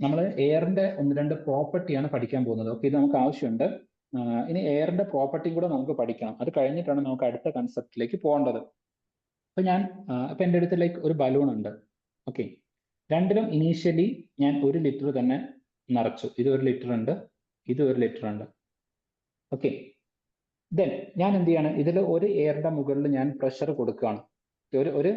നമ്മൾ എയറിന്റെ ഒന്ന് രണ്ട് പ്രോപ്പർട്ടിയാണ് പഠിക്കാൻ പോകുന്നത്. ഓക്കെ, ഇത് നമുക്ക് ആവശ്യമുണ്ട്. ഇനി എയറിന്റെ പ്രോപ്പർട്ടി കൂടെ നമുക്ക് പഠിക്കണം. അത് കഴിഞ്ഞിട്ടാണ് നമുക്ക് അടുത്ത കൺസെപ്റ്റിലേക്ക് പോകേണ്ടത്. അപ്പൊ ഇപ്പൊ എൻ്റെ അടുത്ത് ലൈക്ക് ഒരു ബലൂൺ ഉണ്ട്. ഓക്കെ, രണ്ടിലും ഇനീഷ്യലി ഞാൻ 1 ലിറ്റർ തന്നെ നിറച്ചു. ഇത് 1 ലിറ്റർ ഉണ്ട്, ഇത് 1 ലിറ്റർ ഉണ്ട്. ഓക്കെ, ദെൻ ഞാൻ എന്ത് ചെയ്യാണ്, ഇതിൽ ഒരു എയറിന്റെ മുകളിൽ ഞാൻ പ്രഷർ കൊടുക്കുകയാണ്. ഒരു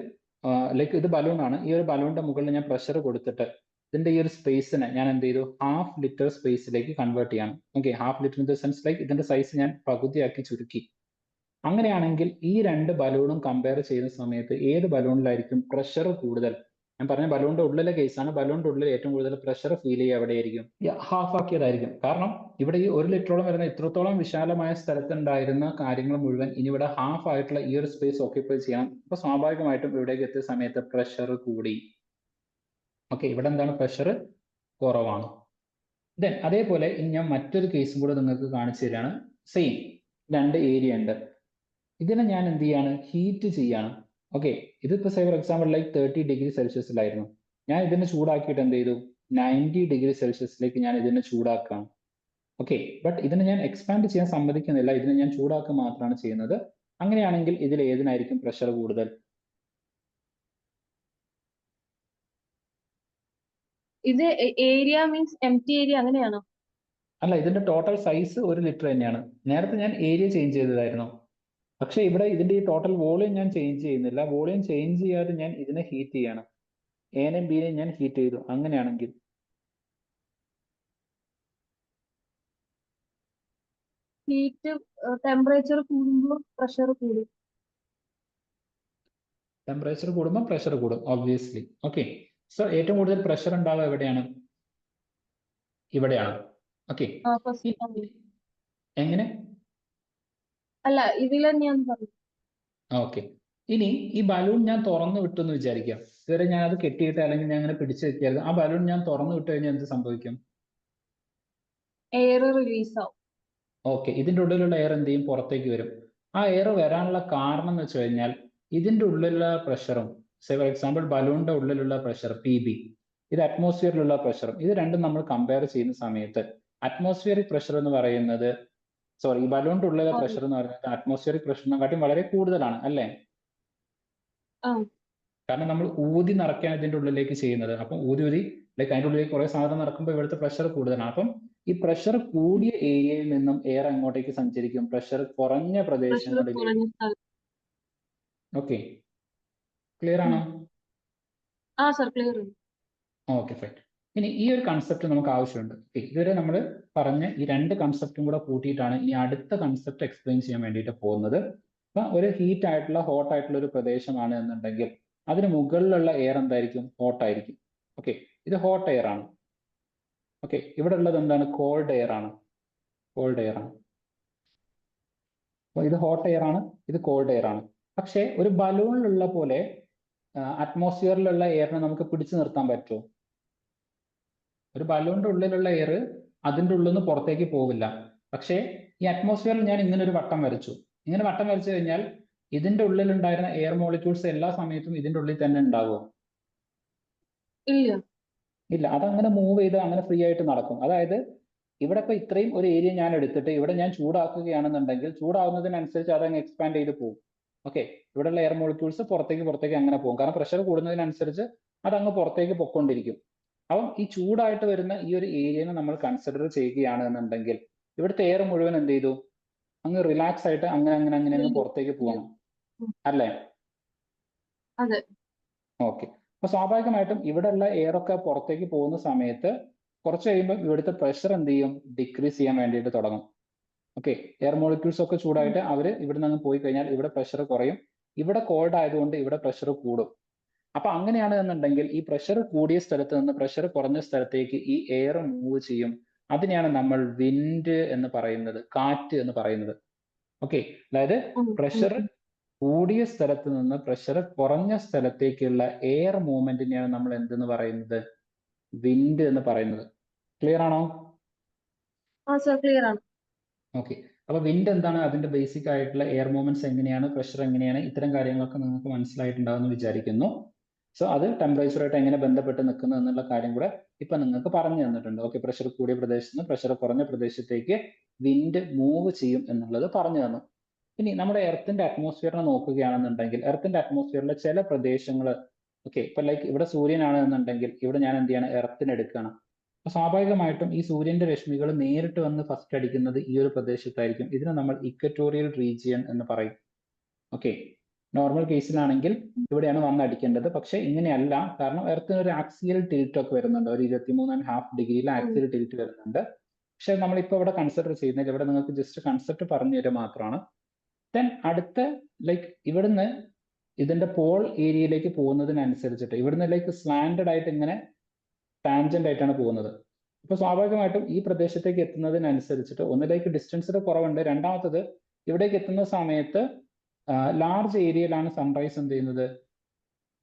ലൈക്ക് ഇത് ബലൂൺ ആണ്. ഈ ഒരു ബലൂണിന്റെ മുകളിൽ ഞാൻ പ്രഷർ കൊടുത്തിട്ട് ഇതിന്റെ ഈ ഒരു സ്പേസിനെ ഞാൻ എന്ത് ചെയ്തു, 1/2 ലിറ്റർ സ്പേസിലേക്ക് കൺവേർട്ട് ചെയ്യണം. Okay, 1/2 litre in the sense like ഇതിന്റെ സൈസ് ഞാൻ പകുതിയാക്കി ചുരുക്കി. അങ്ങനെയാണെങ്കിൽ ഈ രണ്ട് ബലൂണും കമ്പയർ ചെയ്യുന്ന സമയത്ത് ഏത് ബലൂണിലായിരിക്കും പ്രഷർ കൂടുതൽ? ഞാൻ പറഞ്ഞ ബലൂണിന്റെ ഉള്ളിലെ കേസാണ്. ബലൂണിന്റെ ഉള്ളിൽ ഏറ്റവും കൂടുതൽ പ്രഷർ ഫീൽ ചെയ്യുക എവിടെയായിരിക്കും? ഹാഫ് ആക്കിയതായിരിക്കും. കാരണം ഇവിടെ ഈ 1 ലിറ്ററോളം വരുന്ന ഇത്രത്തോളം വിശാലമായ സ്ഥലത്തുണ്ടായിരുന്ന കാര്യങ്ങൾ മുഴുവൻ ഇനി ഇവിടെ ഹാഫ് ആയിട്ടുള്ള ഈ ഒരു സ്പേസ് ഓക്യുപ്പൈ ചെയ്യണം. അപ്പൊ സ്വാഭാവികമായിട്ടും ഇവിടേക്ക് എത്തിയ സമയത്ത് പ്രഷർ കൂടി. ഓക്കെ, ഇവിടെ എന്താണ്, പ്രഷർ കുറവാണ്. ദെൻ അതേപോലെ ഇനി ഞാൻ മറ്റൊരു കേസും കൂടെ നിങ്ങൾക്ക് കാണിച്ചു തരാണ്. സെയിം 2 ഏരിയ ഉണ്ട്. ഇതിനെ ഞാൻ എന്ത് ചെയ്യാണ്, ഹീറ്റ് ചെയ്യാണ്. ഓക്കെ, ഇതിപ്പോ ഫോർ എക്സാമ്പിൾ ലൈക്ക് 30 ഡിഗ്രി സെൽഷ്യസിലായിരുന്നു. ഞാൻ ഇതിനെ ചൂടാക്കിയിട്ട് എന്ത് ചെയ്തു, 90 ഡിഗ്രി സെൽഷ്യസിലേക്ക് ഞാൻ ഇതിനെ ചൂടാക്കാം. ഓക്കെ, ബട്ട് ഇതിനെ ഞാൻ എക്സ്പാൻഡ് ചെയ്യാൻ സമ്മതിക്കുന്നില്ല. ഇതിനെ ഞാൻ ചൂടാക്കുക മാത്രമാണ് ചെയ്യുന്നത്. അങ്ങനെയാണെങ്കിൽ ഇതിൽ ഏതിനായിരിക്കും പ്രഷർ കൂടുതൽ? ഇത് ഏരിയ മീൻസ് എംപ്റ്റി ഏരിയ അങ്ങനെയാണോ? അല്ല, ഇതിന്റെ ടോട്ടൽ സൈസ് 1 ലിറ്റർ തന്നെയാണ്. നേരത്തെ ഞാൻ ഏരിയ ചേഞ്ച് ചെയ്തതായിരുന്നു. പക്ഷെ ഇവിടെ ഇതിന്റെ ഈ ടോട്ടൽ വോളിയം ഞാൻ ചേഞ്ച് ചെയ്യുന്നില്ല. വോളിയം ചേഞ്ച് ചെയ്യാതെ ഞാൻ ഇതിനെ ഹീറ്റ് ചെയ്യണം. എനെയും ബിനെയും ഞാൻ ഹീറ്റ് ചെയ്തു. അങ്ങനെയാണെങ്കിൽ ഹീറ്റ് ടെമ്പറേച്ചർ കൂടുമ്പോൾ പ്രഷർ കൂടും. ടെമ്പറേച്ചർ കൂടുമ്പോൾ പ്രഷർ കൂടും ഒബ്വിയസ്ലി. ഓക്കെ, സോ ഏറ്റവും കൂടുതൽ പ്രഷർ ഉണ്ടാവുക എവിടെയാണ്? ഇവിടെയാണ്. ഓക്കെ, എങ്ങനെ? അല്ല, ഇതിൽ തന്നെയാന്ന് പറഞ്ഞു. ഓക്കെ, ഇനി ഈ ബലൂൺ ഞാൻ തുറന്നു വിട്ടു എന്ന് വിചാരിക്കാം. ഇതുവരെ ഞാൻ അത് കെട്ടിയിട്ട് അല്ലെങ്കിൽ ഞാൻ അങ്ങനെ പിടിച്ചു വെക്കായിരുന്നു. ആ ബലൂൺ ഞാൻ തുറന്നു വിട്ടു കഴിഞ്ഞാൽ എന്ത് സംഭവിക്കും? എയർ റിലീസ് ആവും. ഓക്കെ, ഇതിന്റെ ഉള്ളിലുള്ള എയർ എന്ത് ചെയ്യും, പുറത്തേക്ക് വരും. ആ എയർ വരാനുള്ള കാരണം എന്ന് വെച്ച് കഴിഞ്ഞാൽ ഇതിന്റെ ഉള്ളിലുള്ള പ്രഷറും ഫോർ എക്സാമ്പിൾ ബലൂണിന്റെ ഉള്ളിലുള്ള പ്രഷർ PB, ഇത് അറ്റ്മോസ്ഫിയറിലുള്ള പ്രഷറും, ഇത് രണ്ടും നമ്മൾ കമ്പയർ ചെയ്യുന്ന സമയത്ത് അറ്റ്മോസ്ഫിയറിക് പ്രഷർ എന്ന് പറയുന്നത്, സോറി, ഈ ബലൂണിന്റെ ഉള്ളിലെ പ്രഷർ എന്ന് പറയുന്നത് അറ്റ്മോസ്ഫിയറിക് പ്രഷറിനെക്കാട്ടും വളരെ കൂടുതലാണ് അല്ലേ? കാരണം നമ്മൾ ഊതി നിറയ്ക്കാൻ ഇതിന്റെ ഉള്ളിലേക്ക് ചെയ്യുന്നത്. അപ്പം ഊതി ലൈക്ക് അതിന്റെ ഉള്ളിലേക്ക് കുറെ സാധനം നടക്കുമ്പോൾ ഇവിടുത്തെ പ്രഷർ കൂടുതലാണ്. അപ്പം ഈ പ്രഷർ കൂടിയ ഏരിയയിൽ നിന്നും എയർ എങ്ങോട്ടേക്ക് സഞ്ചരിക്കും? പ്രഷർ കുറഞ്ഞ പ്രദേശങ്ങളിലേക്ക്. ഓക്കെ, ക്ലിയർ ആണോ? Okay, fine. ഇനി ഈ ഒരു കൺസെപ്റ്റ് നമുക്ക് ആവശ്യമുണ്ട്. ഇതുവരെ നമ്മൾ പറഞ്ഞ ഈ 2 കൺസെപ്റ്റും കൂടെ കൂട്ടിയിട്ടാണ് ഈ അടുത്ത കൺസെപ്റ്റ് എക്സ്പ്ലെയിൻ ചെയ്യാൻ വേണ്ടിയിട്ട് പോകുന്നത്. അപ്പൊ ഒരു ഹീറ്റ് ആയിട്ടുള്ള ഹോട്ട് ആയിട്ടുള്ള ഒരു പ്രദേശമാണ് എന്നുണ്ടെങ്കിൽ അതിന് മുകളിലുള്ള എയർ എന്തായിരിക്കും? ഹോട്ട് ആയിരിക്കും. ഓക്കെ, ഇത് ഹോട്ട് എയർ ആണ്. ഓക്കെ, ഇവിടെ ഉള്ളത് എന്താണ്? കോൾഡ് എയർ ആണ്. കോൾഡ് എയർ ആണ്. അപ്പൊ ഇത് ഹോട്ട് എയർ ആണ്, ഇത് കോൾഡ് എയർ ആണ്. പക്ഷേ ഒരു ബലൂണിലുള്ള പോലെ അറ്റ്മോസ്ഫിയറിലുള്ള എയറിനെ നമുക്ക് പിടിച്ചു നിർത്താൻ പറ്റുമോ? ഒരു ബലൂണിന്റെ ഉള്ളിലുള്ള എയർ അതിന്റെ ഉള്ളിൽ നിന്ന് പുറത്തേക്ക് പോവില്ല. പക്ഷേ ഈ അറ്റ്മോസ്ഫിയറിൽ ഞാൻ ഇങ്ങനെ ഒരു വട്ടം വരച്ചു. ഇങ്ങനെ വട്ടം വരച്ചു കഴിഞ്ഞാൽ ഇതിന്റെ ഉള്ളിൽ ഉണ്ടായിരുന്ന എയർ മോളിക്യൂൾസ് എല്ലാ സമയത്തും ഇതിന്റെ ഉള്ളിൽ തന്നെ ഉണ്ടാവുമോ? ഇല്ല, അതങ്ങനെ മൂവ് ചെയ്ത് അങ്ങനെ ഫ്രീ ആയിട്ട് നടക്കും. അതായത് ഇവിടെ ഇപ്പൊ ഇത്രയും ഒരു ഏരിയ ഞാൻ എടുത്തിട്ട് ഇവിടെ ഞാൻ ചൂടാക്കുകയാണെന്നുണ്ടെങ്കിൽ ചൂടാവുന്നതിനനുസരിച്ച് അതങ്ങ് എക്സ്പാൻഡ് ചെയ്ത് പോകും. ഓക്കെ, ഇവിടെയുള്ള എയർ മോളിക്യൂൾസ് പുറത്തേക്ക് അങ്ങനെ പോകും. കാരണം പ്രഷർ കൂടുന്നതിനനുസരിച്ച് അതങ്ങ് പുറത്തേക്ക് പൊക്കൊണ്ടിരിക്കും. അപ്പം ഈ ചൂടായിട്ട് വരുന്ന ഈ ഒരു ഏരിയനെ നമ്മൾ കൺസിഡർ ചെയ്യുകയാണ് എന്നുണ്ടെങ്കിൽ ഇവിടുത്തെ എയർ മുഴുവൻ എന്ത് ചെയ്തു, അങ്ങ് റിലാക്സ് ആയിട്ട് അങ്ങനെ പുറത്തേക്ക് പോകണം അല്ലേ? ഓക്കെ, അപ്പൊ സ്വാഭാവികമായിട്ടും ഇവിടെയുള്ള എയർ ഒക്കെ പുറത്തേക്ക് പോകുന്ന സമയത്ത് കുറച്ച് കഴിയുമ്പോൾ ഇവിടുത്തെ പ്രഷർ എന്ത് ചെയ്യും, ഡിക്രീസ് ചെയ്യാൻ വേണ്ടിയിട്ട് തുടങ്ങും. ഓക്കെ, എയർ മോളിക്യൂൾസ് ഒക്കെ ചൂടായിട്ട് അവർ ഇവിടെ നിന്ന് പോയി കഴിഞ്ഞാൽ ഇവിടെ പ്രഷർ കുറയും. ഇവിടെ കോൾഡ് ആയതുകൊണ്ട് ഇവിടെ പ്രഷർ കൂടും. അപ്പൊ അങ്ങനെയാണ് എന്നുണ്ടെങ്കിൽ ഈ പ്രഷർ കൂടിയ സ്ഥലത്ത് നിന്ന് പ്രഷർ കുറഞ്ഞ സ്ഥലത്തേക്ക് ഈ എയർ മൂവ് ചെയ്യും. അതിനെയാണ് നമ്മൾ വിൻഡ് എന്ന് പറയുന്നത്, കാറ്റ് എന്ന് പറയുന്നത്. ഓക്കെ, അതായത് പ്രഷർ കൂടിയ സ്ഥലത്ത് നിന്ന് പ്രഷർ കുറഞ്ഞ സ്ഥലത്തേക്കുള്ള എയർ മൂവ്മെന്റിനെയാണ് നമ്മൾ എന്തെന്ന് പറയുന്നത്? വിൻഡ് എന്ന് പറയുന്നത്. ക്ലിയർ ആണോ? ക്ലിയർ ആണ്. ഓക്കെ, അപ്പൊ വിൻഡ് എന്താണ്, അതിന്റെ ബേസിക് ആയിട്ടുള്ള എയർ മൂവ്മെന്റ്സ് എങ്ങനെയാണ്, പ്രഷർ എങ്ങനെയാണ്, ഇത്തരം കാര്യങ്ങളൊക്കെ നിങ്ങൾക്ക് മനസ്സിലായിട്ടുണ്ടാവുമെന്ന് വിചാരിക്കുന്നു. സോ അത് ടെമ്പറേച്ചറായിട്ട് എങ്ങനെ ബന്ധപ്പെട്ട് നിൽക്കുന്നു എന്നുള്ള കാര്യം കൂടെ ഇപ്പൊ നിങ്ങൾക്ക് പറഞ്ഞു തന്നിട്ടുണ്ട്. ഓക്കെ, പ്രഷർ കൂടിയ പ്രദേശത്ത് നിന്ന് പ്രഷർ കുറഞ്ഞ പ്രദേശത്തേക്ക് വിൻഡ് മൂവ് ചെയ്യും എന്നുള്ളത് പറഞ്ഞു തന്നു. ഇനി നമ്മുടെ എർത്തിന്റെ അറ്റ്മോസ്ഫിയറിനെ നോക്കുകയാണെന്നുണ്ടെങ്കിൽ എർത്തിന്റെ അറ്റ്മോസ്ഫിയറിലെ ചില പ്രദേശങ്ങൾ, ഓക്കെ, ഇപ്പൊ ലൈക്ക് ഇവിടെ സൂര്യനാണ് എന്നുണ്ടെങ്കിൽ ഇവിടെ ഞാൻ എന്ത് ചെയ്യണം, എർത്തിന് എടുക്കുകയാണ്. അപ്പൊ സ്വാഭാവികമായിട്ടും ഈ സൂര്യന്റെ രശ്മികൾ നേരിട്ട് വന്ന് ഫസ്റ്റ് അടിക്കുന്നത് ഈ ഒരു പ്രദേശത്തായിരിക്കും. ഇതിനെ നമ്മൾ ഇക്വറ്റോറിയൽ റീജിയൻ എന്ന് പറയും. ഓക്കെ, നോർമൽ കേസിലാണെങ്കിൽ ഇവിടെയാണ് വന്ന് അടിക്കേണ്ടത്. പക്ഷെ ഇങ്ങനെയല്ല, കാരണം എർത്തിന് ഒരു ആക്സിയൽ ടിൽറ്റ് ഒക്കെ വരുന്നുണ്ട്, ഒരു 23.5 ഡിഗ്രിയിൽ ആക്സിയൽ ടിൽറ്റ് വരുന്നുണ്ട്. പക്ഷെ നമ്മളിപ്പോ ഇവിടെ കൺസിഡർ ചെയ്യുന്നില്ല, ഇവിടെ നിങ്ങൾക്ക് ജസ്റ്റ് കൺസെപ്റ്റ് പറഞ്ഞു തരിക മാത്രമാണ്. ദെൻ അടുത്ത ലൈക്ക് ഇവിടുന്ന് ഇതിന്റെ പോൾ ഏരിയയിലേക്ക് പോകുന്നതിനനുസരിച്ചിട്ട് ഇവിടുന്ന് ലൈക്ക് സ്ലാൻഡഡ് ആയിട്ട് ഇങ്ങനെ ടാൻജന്റ് ആയിട്ടാണ് പോകുന്നത്. അപ്പൊ സ്വാഭാവികമായിട്ടും ഈ പ്രദേശത്തേക്ക് എത്തുന്നതിനനുസരിച്ചിട്ട് ഒന്നിലേക്ക് ഡിസ്റ്റൻസിന്റെ കുറവുണ്ട്, രണ്ടാമത്തത് ഇവിടേക്ക് എത്തുന്ന സമയത്ത് ലാർജ് ഏരിയയിലാണ് സൺറൈസ് എന്ത് ചെയ്യുന്നത്,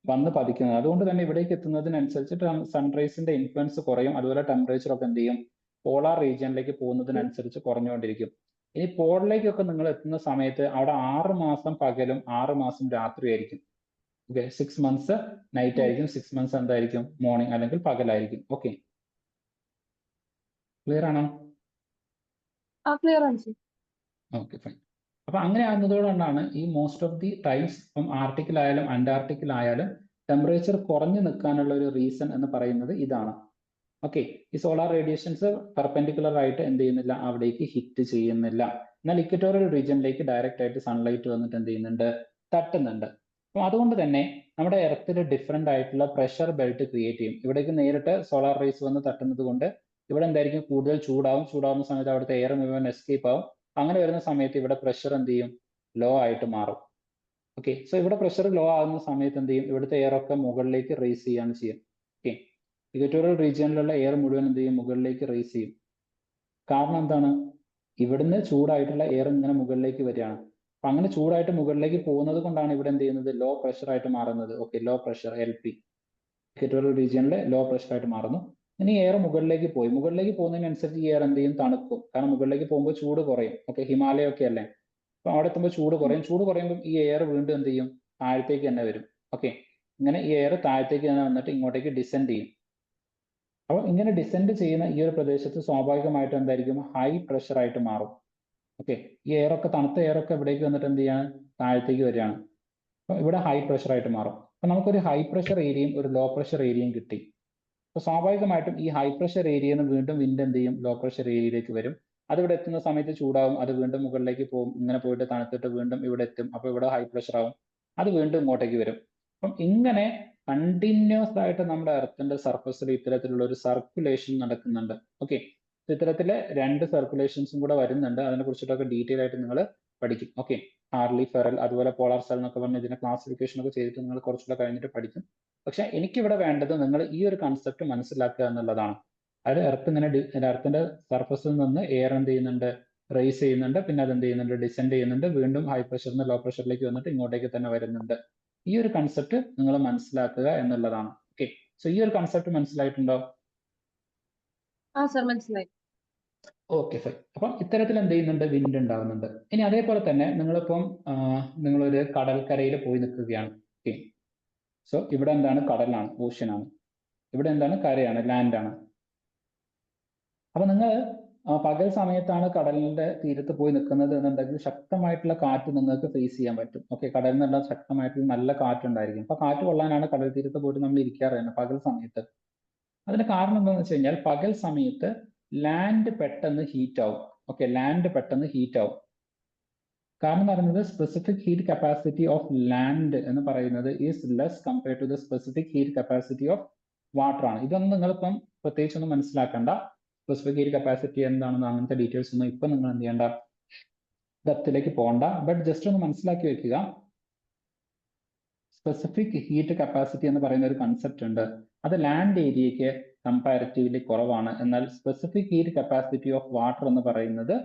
വന്ന് പതിക്കുന്നത്. അതുകൊണ്ട് തന്നെ ഇവിടേക്ക് എത്തുന്നതിനനുസരിച്ചിട്ട് സൺറൈസിന്റെ ഇൻഫ്ലുവൻസ് കുറയും. അതുപോലെ ടെമ്പറേച്ചർ ഒക്കെ എന്ത് ചെയ്യും, പോളാർ റീജിയനിലേക്ക് പോകുന്നതിനനുസരിച്ച് കുറഞ്ഞുകൊണ്ടിരിക്കും. ഇനി പോളിലേക്കൊക്കെ നിങ്ങൾ എത്തുന്ന സമയത്ത് അവിടെ 6 മാസം പകലും 6 മാസം രാത്രിയായിരിക്കും. ഓക്കെ, 6 months നൈറ്റ് ആയിരിക്കും, 6 months എന്തായിരിക്കും, മോർണിംഗ് അല്ലെങ്കിൽ പകലായിരിക്കും. ഓക്കെ, ക്ലിയർ ആണോ? ക്ലിയർ ആണ് സർ. Okay, fine. അപ്പൊ അങ്ങനെ ആകുന്നതുകൊണ്ടാണ് ഈ മോസ്റ്റ് ഓഫ് ദി ടൈംസ് ഇപ്പം ആർട്ടിക്കിലായാലും അന്റാർട്ടിക്കിലായാലും ടെമ്പറേച്ചർ കുറഞ്ഞു നിൽക്കാനുള്ള ഒരു റീസൺ എന്ന് പറയുന്നത് ഇതാണ്. ഓക്കെ, ഈ സോളാർ റേഡിയേഷൻസ് പെർപെൻഡിക്കുലർ ആയിട്ട് എന്ത് ചെയ്യുന്നില്ല, അവിടേക്ക് ഹിറ്റ് ചെയ്യുന്നില്ല. എന്നാൽ ഇക്വറ്റോറിയൽ റീജിയനിലേക്ക് ഡയറക്റ്റ് ആയിട്ട് സൺലൈറ്റ് വന്നിട്ട് എന്ത് ചെയ്യുന്നുണ്ട്, തട്ടുന്നുണ്ട്. അപ്പൊ അതുകൊണ്ട് തന്നെ നമ്മുടെ എർത്തിൽ ഡിഫറെന്റ് ആയിട്ടുള്ള പ്രഷർ ബെൽറ്റ് ക്രിയേറ്റ് ചെയ്യും. ഇവിടേക്ക് നേരിട്ട് സോളാർ റേസ് വന്ന് തട്ടുന്നത് കൊണ്ട് ഇവിടെ എന്തായിരിക്കും, കൂടുതൽ ചൂടാവുന്ന സമയത്ത് അവിടുത്തെ എയർ മുഴുവൻ എസ്കേപ്പ് ആവും. അങ്ങനെ വരുന്ന സമയത്ത് ഇവിടെ പ്രഷർ എന്ത് ചെയ്യും, ലോ ആയിട്ട് മാറും. ഓക്കെ, സോ ഇവിടെ പ്രഷർ ലോ ആകുന്ന സമയത്ത് എന്ത് ചെയ്യും, ഇവിടുത്തെ എയർ ഒക്കെ മുകളിലേക്ക് റേസ് ചെയ്യാണ് ചെയ്യുക. ഓക്കെ, ഇക്വറ്റോറിയൽ റീജിയനിലുള്ള എയർ മുഴുവൻ എന്ത് ചെയ്യും, മുകളിലേക്ക് റേസ് ചെയ്യും. കാരണം എന്താണ്, ഇവിടുന്ന് ചൂടായിട്ടുള്ള എയർ ഇങ്ങനെ മുകളിലേക്ക് വരികയാണ്. അപ്പൊ അങ്ങനെ ചൂടായിട്ട് മുകളിലേക്ക് പോകുന്നത് കൊണ്ടാണ് ഇവിടെ എന്ത് ചെയ്യുന്നത്, ലോ പ്രഷർ ആയിട്ട് മാറുന്നത്. Okay, low pressure LP equatorial റീജിയനിലെ ലോ പ്രഷർ ആയിട്ട് മാറുന്നു. ഇനി എയർ മുകളിലേക്ക് പോകുന്നതിനനുസരിച്ച് ഈ എയർ എന്ത് ചെയ്യും, തണുക്കും. കാരണം മുകളിലേക്ക് പോകുമ്പോൾ ചൂട് കുറയും. ഓക്കെ, ഹിമാലയ ഒക്കെ അല്ലേ, അപ്പൊ അവിടെ എത്തുമ്പോൾ ചൂട് കുറയും. ചൂട് കുറയുമ്പോൾ ഈ എയർ വീണ്ടും എന്ത് ചെയ്യും, താഴത്തേക്ക് തന്നെ വരും. ഓക്കെ, ഇങ്ങനെ ഈ എയർ താഴത്തേക്ക് തന്നെ വന്നിട്ട് ഇങ്ങോട്ടേക്ക് ഡിസെൻഡ് ചെയ്യും. അപ്പോൾ ഇങ്ങനെ ഡിസെൻഡ് ചെയ്യുന്ന ഈ ഒരു പ്രദേശത്ത് സ്വാഭാവികമായിട്ടും എന്തായിരിക്കും, ഹൈ പ്രഷർ ആയിട്ട് മാറും. ഓക്കെ, ഈ എയർ ഒക്കെ, തണുത്ത എയർ ഒക്കെ ഇവിടേക്ക് വന്നിട്ട് എന്ത് ചെയ്യാണ്, താഴത്തേക്ക് വരികയാണ്. അപ്പൊ ഇവിടെ ഹൈ പ്രഷർ ആയിട്ട് മാറും. അപ്പൊ നമുക്കൊരു ഹൈ പ്രഷർ ഏരിയയും ഒരു ലോ പ്രഷർ ഏരിയയും കിട്ടി. അപ്പൊ സ്വാഭാവികമായിട്ടും ഈ ഹൈ പ്രഷർ ഏരിയയിൽ നിന്ന് വീണ്ടും വിൻഡ് എന്ത് ചെയ്യും, ലോ പ്രഷർ ഏരിയയിലേക്ക് വരും. അത് ഇവിടെ എത്തുന്ന സമയത്ത് ചൂടാവും, അത് വീണ്ടും മുകളിലേക്ക് പോകും, ഇങ്ങനെ പോയിട്ട് തണുത്തിട്ട് വീണ്ടും ഇവിടെ എത്തും. അപ്പൊ ഇവിടെ ഹൈ പ്രഷർ ആവും, അത് വീണ്ടും ഇങ്ങോട്ടേക്ക് വരും. അപ്പം ഇങ്ങനെ കണ്ടിന്യൂസ് ആയിട്ട് നമ്മുടെ എർത്തിന്റെ സർഫസിൽ ഇത്തരത്തിലുള്ള ഒരു സർക്കുലേഷൻ നടക്കുന്നുണ്ട്. ഓക്കെ, ഇത്തരത്തിലെ 2 സർക്കുലേഷൻസും കൂടെ വരുന്നുണ്ട്. അതിനെ കുറിച്ചിട്ടൊക്കെ ഡീറ്റെയിൽ ആയിട്ട് നിങ്ങൾ പഠിക്കും. ഓക്കെ, ഹാർലി ഫെറൽ അതുപോലെ പോളാർ സെൽ എന്നൊക്കെ പറഞ്ഞ് ഇതിന്റെ ക്ലാസിഫിക്കേഷൻ ഒക്കെ ചെയ്തിട്ട് നിങ്ങൾ കുറച്ചുകൂടെ കഴിഞ്ഞിട്ട് പഠിക്കും. പക്ഷെ എനിക്കിവിടെ വേണ്ടത് നിങ്ങൾ ഈ ഒരു കൺസെപ്റ്റ് മനസ്സിലാക്കുക എന്നുള്ളതാണ്. അതായത് എർത്തിന്റെ സർഫസിൽ നിന്ന് എയർ എന്ത് ചെയ്യുന്നുണ്ട്, റേസ് ചെയ്യുന്നുണ്ട്, പിന്നെ അത് എന്ത് ചെയ്യുന്നുണ്ട്, ഡിസെൻഡ് ചെയ്യുന്നുണ്ട്, വീണ്ടും ഹൈ പ്രഷറിൽ നിന്ന് ലോ പ്രഷറിലേക്ക് വന്നിട്ട് ഇങ്ങോട്ടേക്ക് തന്നെ വരുന്നുണ്ട്. ഈ ഒരു കൺസെപ്റ്റ് നിങ്ങൾ മനസ്സിലാക്കുക എന്നുള്ളതാണ്. ഓക്കെ, സോ ഈ ഒരു കൺസെപ്റ്റ് മനസ്സിലായിട്ടുണ്ടോ? സർ മനസ്സിലായി. Okay, fine. അപ്പം ഇത്തരത്തിൽ എന്ത് ചെയ്യുന്നുണ്ട്, വിൻഡ് ഉണ്ടാവുന്നുണ്ട്. ഇനി അതേപോലെ തന്നെ നിങ്ങളിപ്പം നിങ്ങളൊരു കടൽക്കരയിൽ പോയി നിൽക്കുകയാണ്. ഓക്കെ, സോ ഇവിടെ എന്താണ്, കടലാണ്, ഓഷ്യനാണ്. ഇവിടെ എന്താണ്, കരയാണ്, ലാൻഡാണ്. അപ്പൊ നിങ്ങൾ പകൽ സമയത്താണ് കടലിന്റെ തീരത്ത് പോയി നിൽക്കുന്നത് എന്നുണ്ടെങ്കിൽ ശക്തമായിട്ടുള്ള കാറ്റ് നിങ്ങൾക്ക് ഫേസ് ചെയ്യാൻ പറ്റും. ഓക്കെ, കടലിൽ നിന്നുള്ള ശക്തമായിട്ടുള്ള നല്ല കാറ്റുണ്ടായിരിക്കും. അപ്പൊ കാറ്റ് കൊള്ളാനാണ് കടൽ തീരത്ത് പോയിട്ട് നമ്മൾ ഇരിക്കാറ് തന്നെ പകൽ സമയത്ത്. അതിന് കാരണം എന്താണെന്ന് വെച്ച് കഴിഞ്ഞാൽ പകൽ സമയത്ത് ലാൻഡ് പെട്ടെന്ന് ഹീറ്റ് ആവും. ഓക്കെ, ലാൻഡ് പെട്ടെന്ന് ഹീറ്റ് ആവും. കാരണം എന്ന് പറയുന്നത് specific heat capacity of land എന്ന് പറയുന്നത് is less compare to the specific heat capacity of water ആണ്. ഇതൊന്നും നിങ്ങളിപ്പം പ്രത്യേകിച്ചൊന്നും മനസ്സിലാക്കണ്ട. സ്പെസിഫിക് ഹീറ്റ് കപ്പാസിറ്റി എന്താണെന്ന് അങ്ങനത്തെ ഡീറ്റെയിൽസ് ഒന്നും ഇപ്പം നിങ്ങൾ എന്ത് ചെയ്യണ്ട, ഡെപ്തിലേക്ക് പോകണ്ട. ബട്ട് ജസ്റ്റ് ഒന്ന് മനസ്സിലാക്കി വെക്കുക, സ്പെസിഫിക് ഹീറ്റ് കപ്പാസിറ്റി എന്ന് പറയുന്ന ഒരു കൺസെപ്റ്റ് ഉണ്ട്. അത് ലാൻഡ് ഏരിയയ്ക്ക് കമ്പാരിറ്റീവ്ലി കുറവാണ്. എന്നാൽ specific heat capacity of water എന്ന് പറയുന്നത്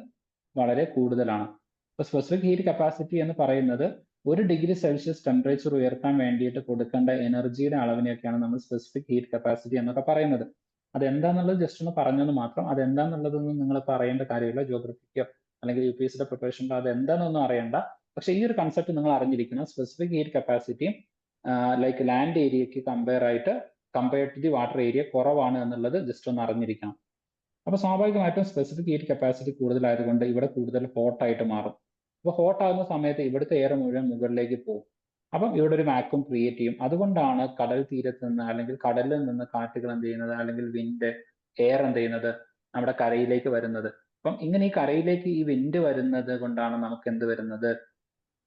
വളരെ കൂടുതലാണ്. ഇപ്പൊ സ്പെസിഫിക് ഹീറ്റ് കപ്പാസിറ്റി എന്ന് പറയുന്നത് 1 ഡിഗ്രി സെൽഷ്യസ് ടെമ്പറേച്ചർ ഉയർത്താൻ വേണ്ടിയിട്ട് കൊടുക്കേണ്ട എനർജിയുടെ അളവിനെയൊക്കെയാണ് നമ്മൾ സ്പെസിഫിക് ഹീറ്റ് കപ്പാസിറ്റി എന്നൊക്കെ പറയുന്നത്. അതെന്താന്നുള്ളത് ജസ്റ്റ് ഒന്ന് പറഞ്ഞെന്ന് മാത്രം. അതെന്താന്നുള്ളതൊന്നും നിങ്ങൾ പറയേണ്ട കാര്യമില്ല. ജോഗ്രഫിക്കോ അല്ലെങ്കിൽ UPSCയുടെ പ്രിപ്പറേഷനിലോ അത് എന്താണെന്നൊന്നും അറിയണ്ട. പക്ഷെ ഈ ഒരു കൺസെപ്റ്റ് നിങ്ങൾ അറിഞ്ഞിരിക്കണം. സ്പെസിഫിക് ഹീറ്റ് കപ്പാസിറ്റിയും ലൈക്ക് ലാൻഡ് ഏരിയക്ക് compared to the water area കുറവാണ് എന്നുള്ളത് ജസ്റ്റ് ഒന്ന് അറിഞ്ഞിരിക്കണം. അപ്പൊ സ്വാഭാവികമായിട്ടും സ്പെസിഫിക് ഹീറ്റ് കപ്പാസിറ്റി കൂടുതലായതുകൊണ്ട് ഇവിടെ കൂടുതൽ ഹോട്ടായിട്ട് മാറും. അപ്പോൾ ഹോട്ട് ആകുന്ന സമയത്ത് ഇവിടുത്തെ എയർ മുഴുവൻ മുകളിലേക്ക് പോകും. അപ്പം ഇവിടെ ഒരു വാക്വം ക്രിയേറ്റ് ചെയ്യും. അതുകൊണ്ടാണ് കടൽ തീരത്ത് നിന്ന് അല്ലെങ്കിൽ കടലിൽ നിന്ന് കാറ്റുകൾ എന്ത് ചെയ്യുന്നത്, അല്ലെങ്കിൽ വിൻഡ് എയർ എന്ത് ചെയ്യുന്നത്, നമ്മുടെ കരയിലേക്ക് വരുന്നത്. അപ്പം ഇങ്ങനെ ഈ കരയിലേക്ക് ഈ വിൻഡ് വരുന്നത് കൊണ്ടാണ് നമുക്ക് എന്ത് വരുന്നത്,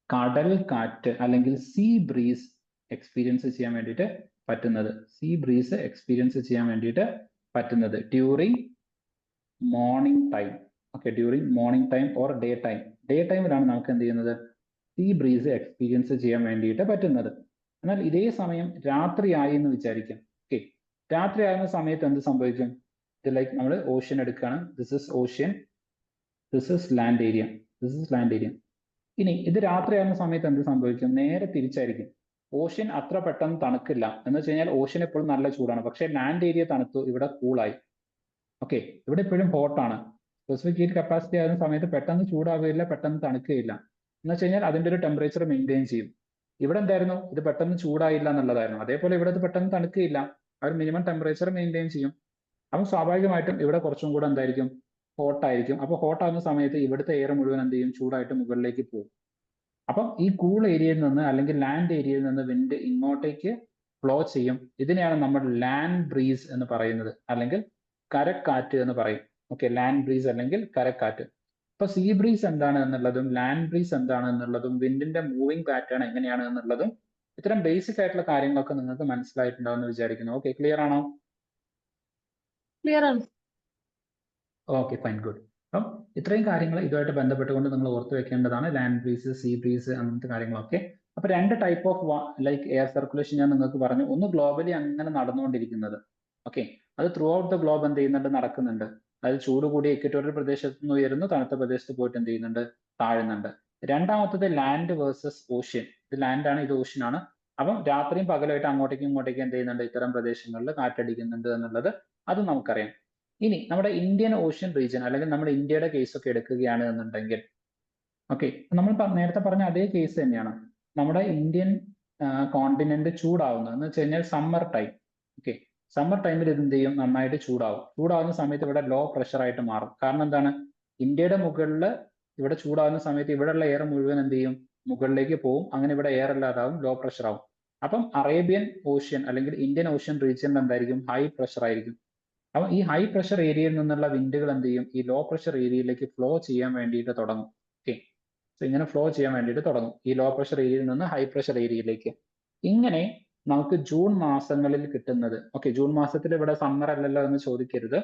കടൽ കാറ്റ് അല്ലെങ്കിൽ സീ ബ്രീസ് എക്സ്പീരിയൻസ് ചെയ്യാൻ വേണ്ടിയിട്ട് പറ്റുന്നത്. സീ ബ്രീസ് എക്സ്പീരിയൻസ് ചെയ്യാൻ വേണ്ടിയിട്ട് പറ്റുന്നത് during morning time. Okay, during morning time or day time. Day ടൈമിലാണ് നമുക്ക് എന്ത് ചെയ്യുന്നത്, സീ ബ്രീസ് എക്സ്പീരിയൻസ് ചെയ്യാൻ വേണ്ടിയിട്ട് പറ്റുന്നത്. എന്നാൽ ഇതേ സമയം രാത്രിയായി എന്ന് വിചാരിക്കാം. ഓക്കെ, രാത്രി ആകുന്ന സമയത്ത് എന്ത് സംഭവിക്കും? ഇത് ലൈക്ക് നമ്മൾ ഓഷ്യൻ എടുക്കുകയാണ്. This is ocean, this is land area, this is land area. ഇനി ഇത് രാത്രിയാകുന്ന സമയത്ത് എന്ത് സംഭവിക്കും? നേരെ തിരിച്ചായിരിക്കും. ഓഷ്യൻ അത്ര പെട്ടെന്ന് തണുക്കില്ല. എന്ന് വെച്ച് കഴിഞ്ഞാൽ ഓഷ്യൻ എപ്പോഴും നല്ല ചൂടാണ്, പക്ഷേ ലാൻഡ് ഏരിയ തണുത്തു, ഇവിടെ കൂളായി. ഓക്കെ, ഇവിടെ എപ്പോഴും ഹോട്ടാണ്. സ്പെസിഫിക് ഹീറ്റ് കപ്പാസിറ്റി ആകുന്ന സമയത്ത് പെട്ടെന്ന് ചൂടാവുകയില്ല, പെട്ടെന്ന് തണുക്കുകയില്ല. എന്ന് വെച്ച് കഴിഞ്ഞാൽ അതിന്റെ ഒരു ടെമ്പറേച്ചർ മെയിൻറ്റെയിൻ ചെയ്യും. ഇവിടെ എന്തായിരുന്നു, ഇത് പെട്ടെന്ന് ചൂടായില്ല എന്നുള്ളതായിരുന്നു. അതേപോലെ ഇവിടെ ഇത് പെട്ടെന്ന് തണുക്കുകയില്ല, ആ ഒരു മിനിമം ടെമ്പറേച്ചർ മെയിൻറ്റെയിൻ ചെയ്യും. അപ്പം സ്വാഭാവികമായിട്ടും ഇവിടെ കുറച്ചും കൂടെ എന്തായിരിക്കും, ഹോട്ടായിരിക്കും. അപ്പോൾ ഹോട്ടാകുന്ന സമയത്ത് ഇവിടുത്തെ എയർ മുഴുവൻ എന്ത് ചെയ്യും, ചൂടായിട്ട് മുകളിലേക്ക് പോകും. അപ്പം ഈ കൂൾ ഏരിയയിൽ നിന്ന് അല്ലെങ്കിൽ ലാൻഡ് ഏരിയയിൽ നിന്ന് വിൻഡ് ഇങ്ങോട്ടേക്ക് ഫ്ലോ ചെയ്യും. ഇതിനെയാണ് നമ്മൾ ലാൻഡ് ബ്രീസ് എന്ന് പറയുന്നത്, അല്ലെങ്കിൽ കരക്കാറ്റ് എന്ന് പറയും. ഓക്കെ, ലാൻഡ് ബ്രീസ് അല്ലെങ്കിൽ കരക്കാറ്റ്. ഇപ്പൊ സീ ബ്രീസ് എന്താണ് എന്നുള്ളതും ലാൻഡ് ബ്രീസ് എന്താണ് എന്നുള്ളതും വിൻഡിന്റെ മൂവിങ് പാറ്റേൺ എങ്ങനെയാണ് എന്നുള്ളതും ഇത്തരം ബേസിക് ആയിട്ടുള്ള കാര്യങ്ങളൊക്കെ നിങ്ങൾക്ക് മനസ്സിലായിട്ടുണ്ടാവും എന്ന് വിചാരിക്കുന്നു. ഓക്കെ, ക്ലിയർ ആണോ? ക്ലിയർ ആണ്. Okay, fine, good. അപ്പം ഇത്രയും കാര്യങ്ങൾ ഇതുമായിട്ട് ബന്ധപ്പെട്ടുകൊണ്ട് നിങ്ങൾ ഓർത്ത് വെക്കേണ്ടതാണ്. ലാൻഡ് ബ്രീസ്, സീ ബ്രീസ്, അങ്ങനത്തെ കാര്യങ്ങളൊക്കെ. അപ്പൊ രണ്ട് type of like air circulation ഞാൻ നിങ്ങൾക്ക് പറഞ്ഞു. ഒന്ന് ഗ്ലോബലി അങ്ങനെ നടന്നുകൊണ്ടിരിക്കുന്നത്. ഓക്കെ, അത് ത്രൂ ഔട്ട് ദ ഗ്ലോബ് എന്ത് ചെയ്യുന്നുണ്ട്, നടക്കുന്നുണ്ട്. അതായത് ചൂട് കൂടിയ ഇക്വറ്റോറിയൽ പ്രദേശത്ത് നിന്ന് ഉയരുന്നു, തണുത്ത പ്രദേശത്ത് പോയിട്ട് എന്ത് ചെയ്യുന്നുണ്ട്, താഴുന്നുണ്ട്. രണ്ടാമത്തത് ലാൻഡ് വേഴ്സസ് ഓഷ്യൻ. ഇത് ലാൻഡാണ്, ഇത് ഓഷ്യൻ ആണ്. അപ്പം രാത്രിയും പകലായിട്ട് അങ്ങോട്ടേക്കും ഇങ്ങോട്ടേക്കും എന്ത് ചെയ്യുന്നുണ്ട്, ഇത്തരം പ്രദേശങ്ങളിൽ കാറ്റടിക്കുന്നുണ്ട് എന്നുള്ളത് അത് നമുക്കറിയാം. ഇനി നമ്മുടെ ഇന്ത്യൻ ഓഷ്യൻ റീജിയൻ അല്ലെങ്കിൽ നമ്മുടെ ഇന്ത്യയുടെ കേസ് ഒക്കെ എടുക്കുകയാണ് എന്നുണ്ടെങ്കിൽ, ഓക്കെ, നമ്മൾ നേരത്തെ പറഞ്ഞ അതേ കേസ് തന്നെയാണ്. നമ്മുടെ ഇന്ത്യൻ കോണ്ടിനെന്റ് ചൂടാവുന്നത് എന്ന് വെച്ച് കഴിഞ്ഞാൽ സമ്മർ ടൈം. ഓക്കെ, സമ്മർ ടൈമിൽ ഇത് എന്ത് ചെയ്യും, നന്നായിട്ട് ചൂടാവും. ചൂടാവുന്ന സമയത്ത് ഇവിടെ ലോ പ്രഷർ ആയിട്ട് മാറും. കാരണം എന്താണ്, ഇന്ത്യയുടെ മുകളിൽ ഇവിടെ ചൂടാവുന്ന സമയത്ത് ഇവിടെയുള്ള എയർ മുഴുവൻ എന്ത് ചെയ്യും, മുകളിലേക്ക് പോകും. അങ്ങനെ ഇവിടെ എയർ അല്ലാതാവും, ലോ പ്രഷർ ആവും. അപ്പം അറേബ്യൻ ഓഷ്യൻ അല്ലെങ്കിൽ ഇന്ത്യൻ ഓഷ്യൻ റീജിയനിൽ എന്തായിരിക്കും, ഹൈ പ്രഷർ ആയിരിക്കും. അപ്പം ഈ ഹൈ പ്രഷർ ഏരിയയിൽ നിന്നുള്ള വിൻഡുകൾ എന്ത് ചെയ്യും, ഈ ലോ പ്രഷർ ഏരിയയിലേക്ക് ഫ്ലോ ചെയ്യാൻ വേണ്ടിയിട്ട് തുടങ്ങും. ഓക്കെ, സോ ഇങ്ങനെ ഫ്ലോ ചെയ്യാൻ വേണ്ടിയിട്ട് തുടങ്ങും ഈ ലോ പ്രഷർ ഏരിയയിൽ നിന്ന് ഹൈ പ്രഷർ ഏരിയയിലേക്ക്. ഇങ്ങനെ നമുക്ക് ജൂൺ മാസങ്ങളിൽ കിട്ടുന്നത്. ഓക്കെ, ജൂൺ മാസത്തിൽ ഇവിടെ സമ്മർ അല്ലല്ലോ എന്ന് ചോദിക്കരുത്.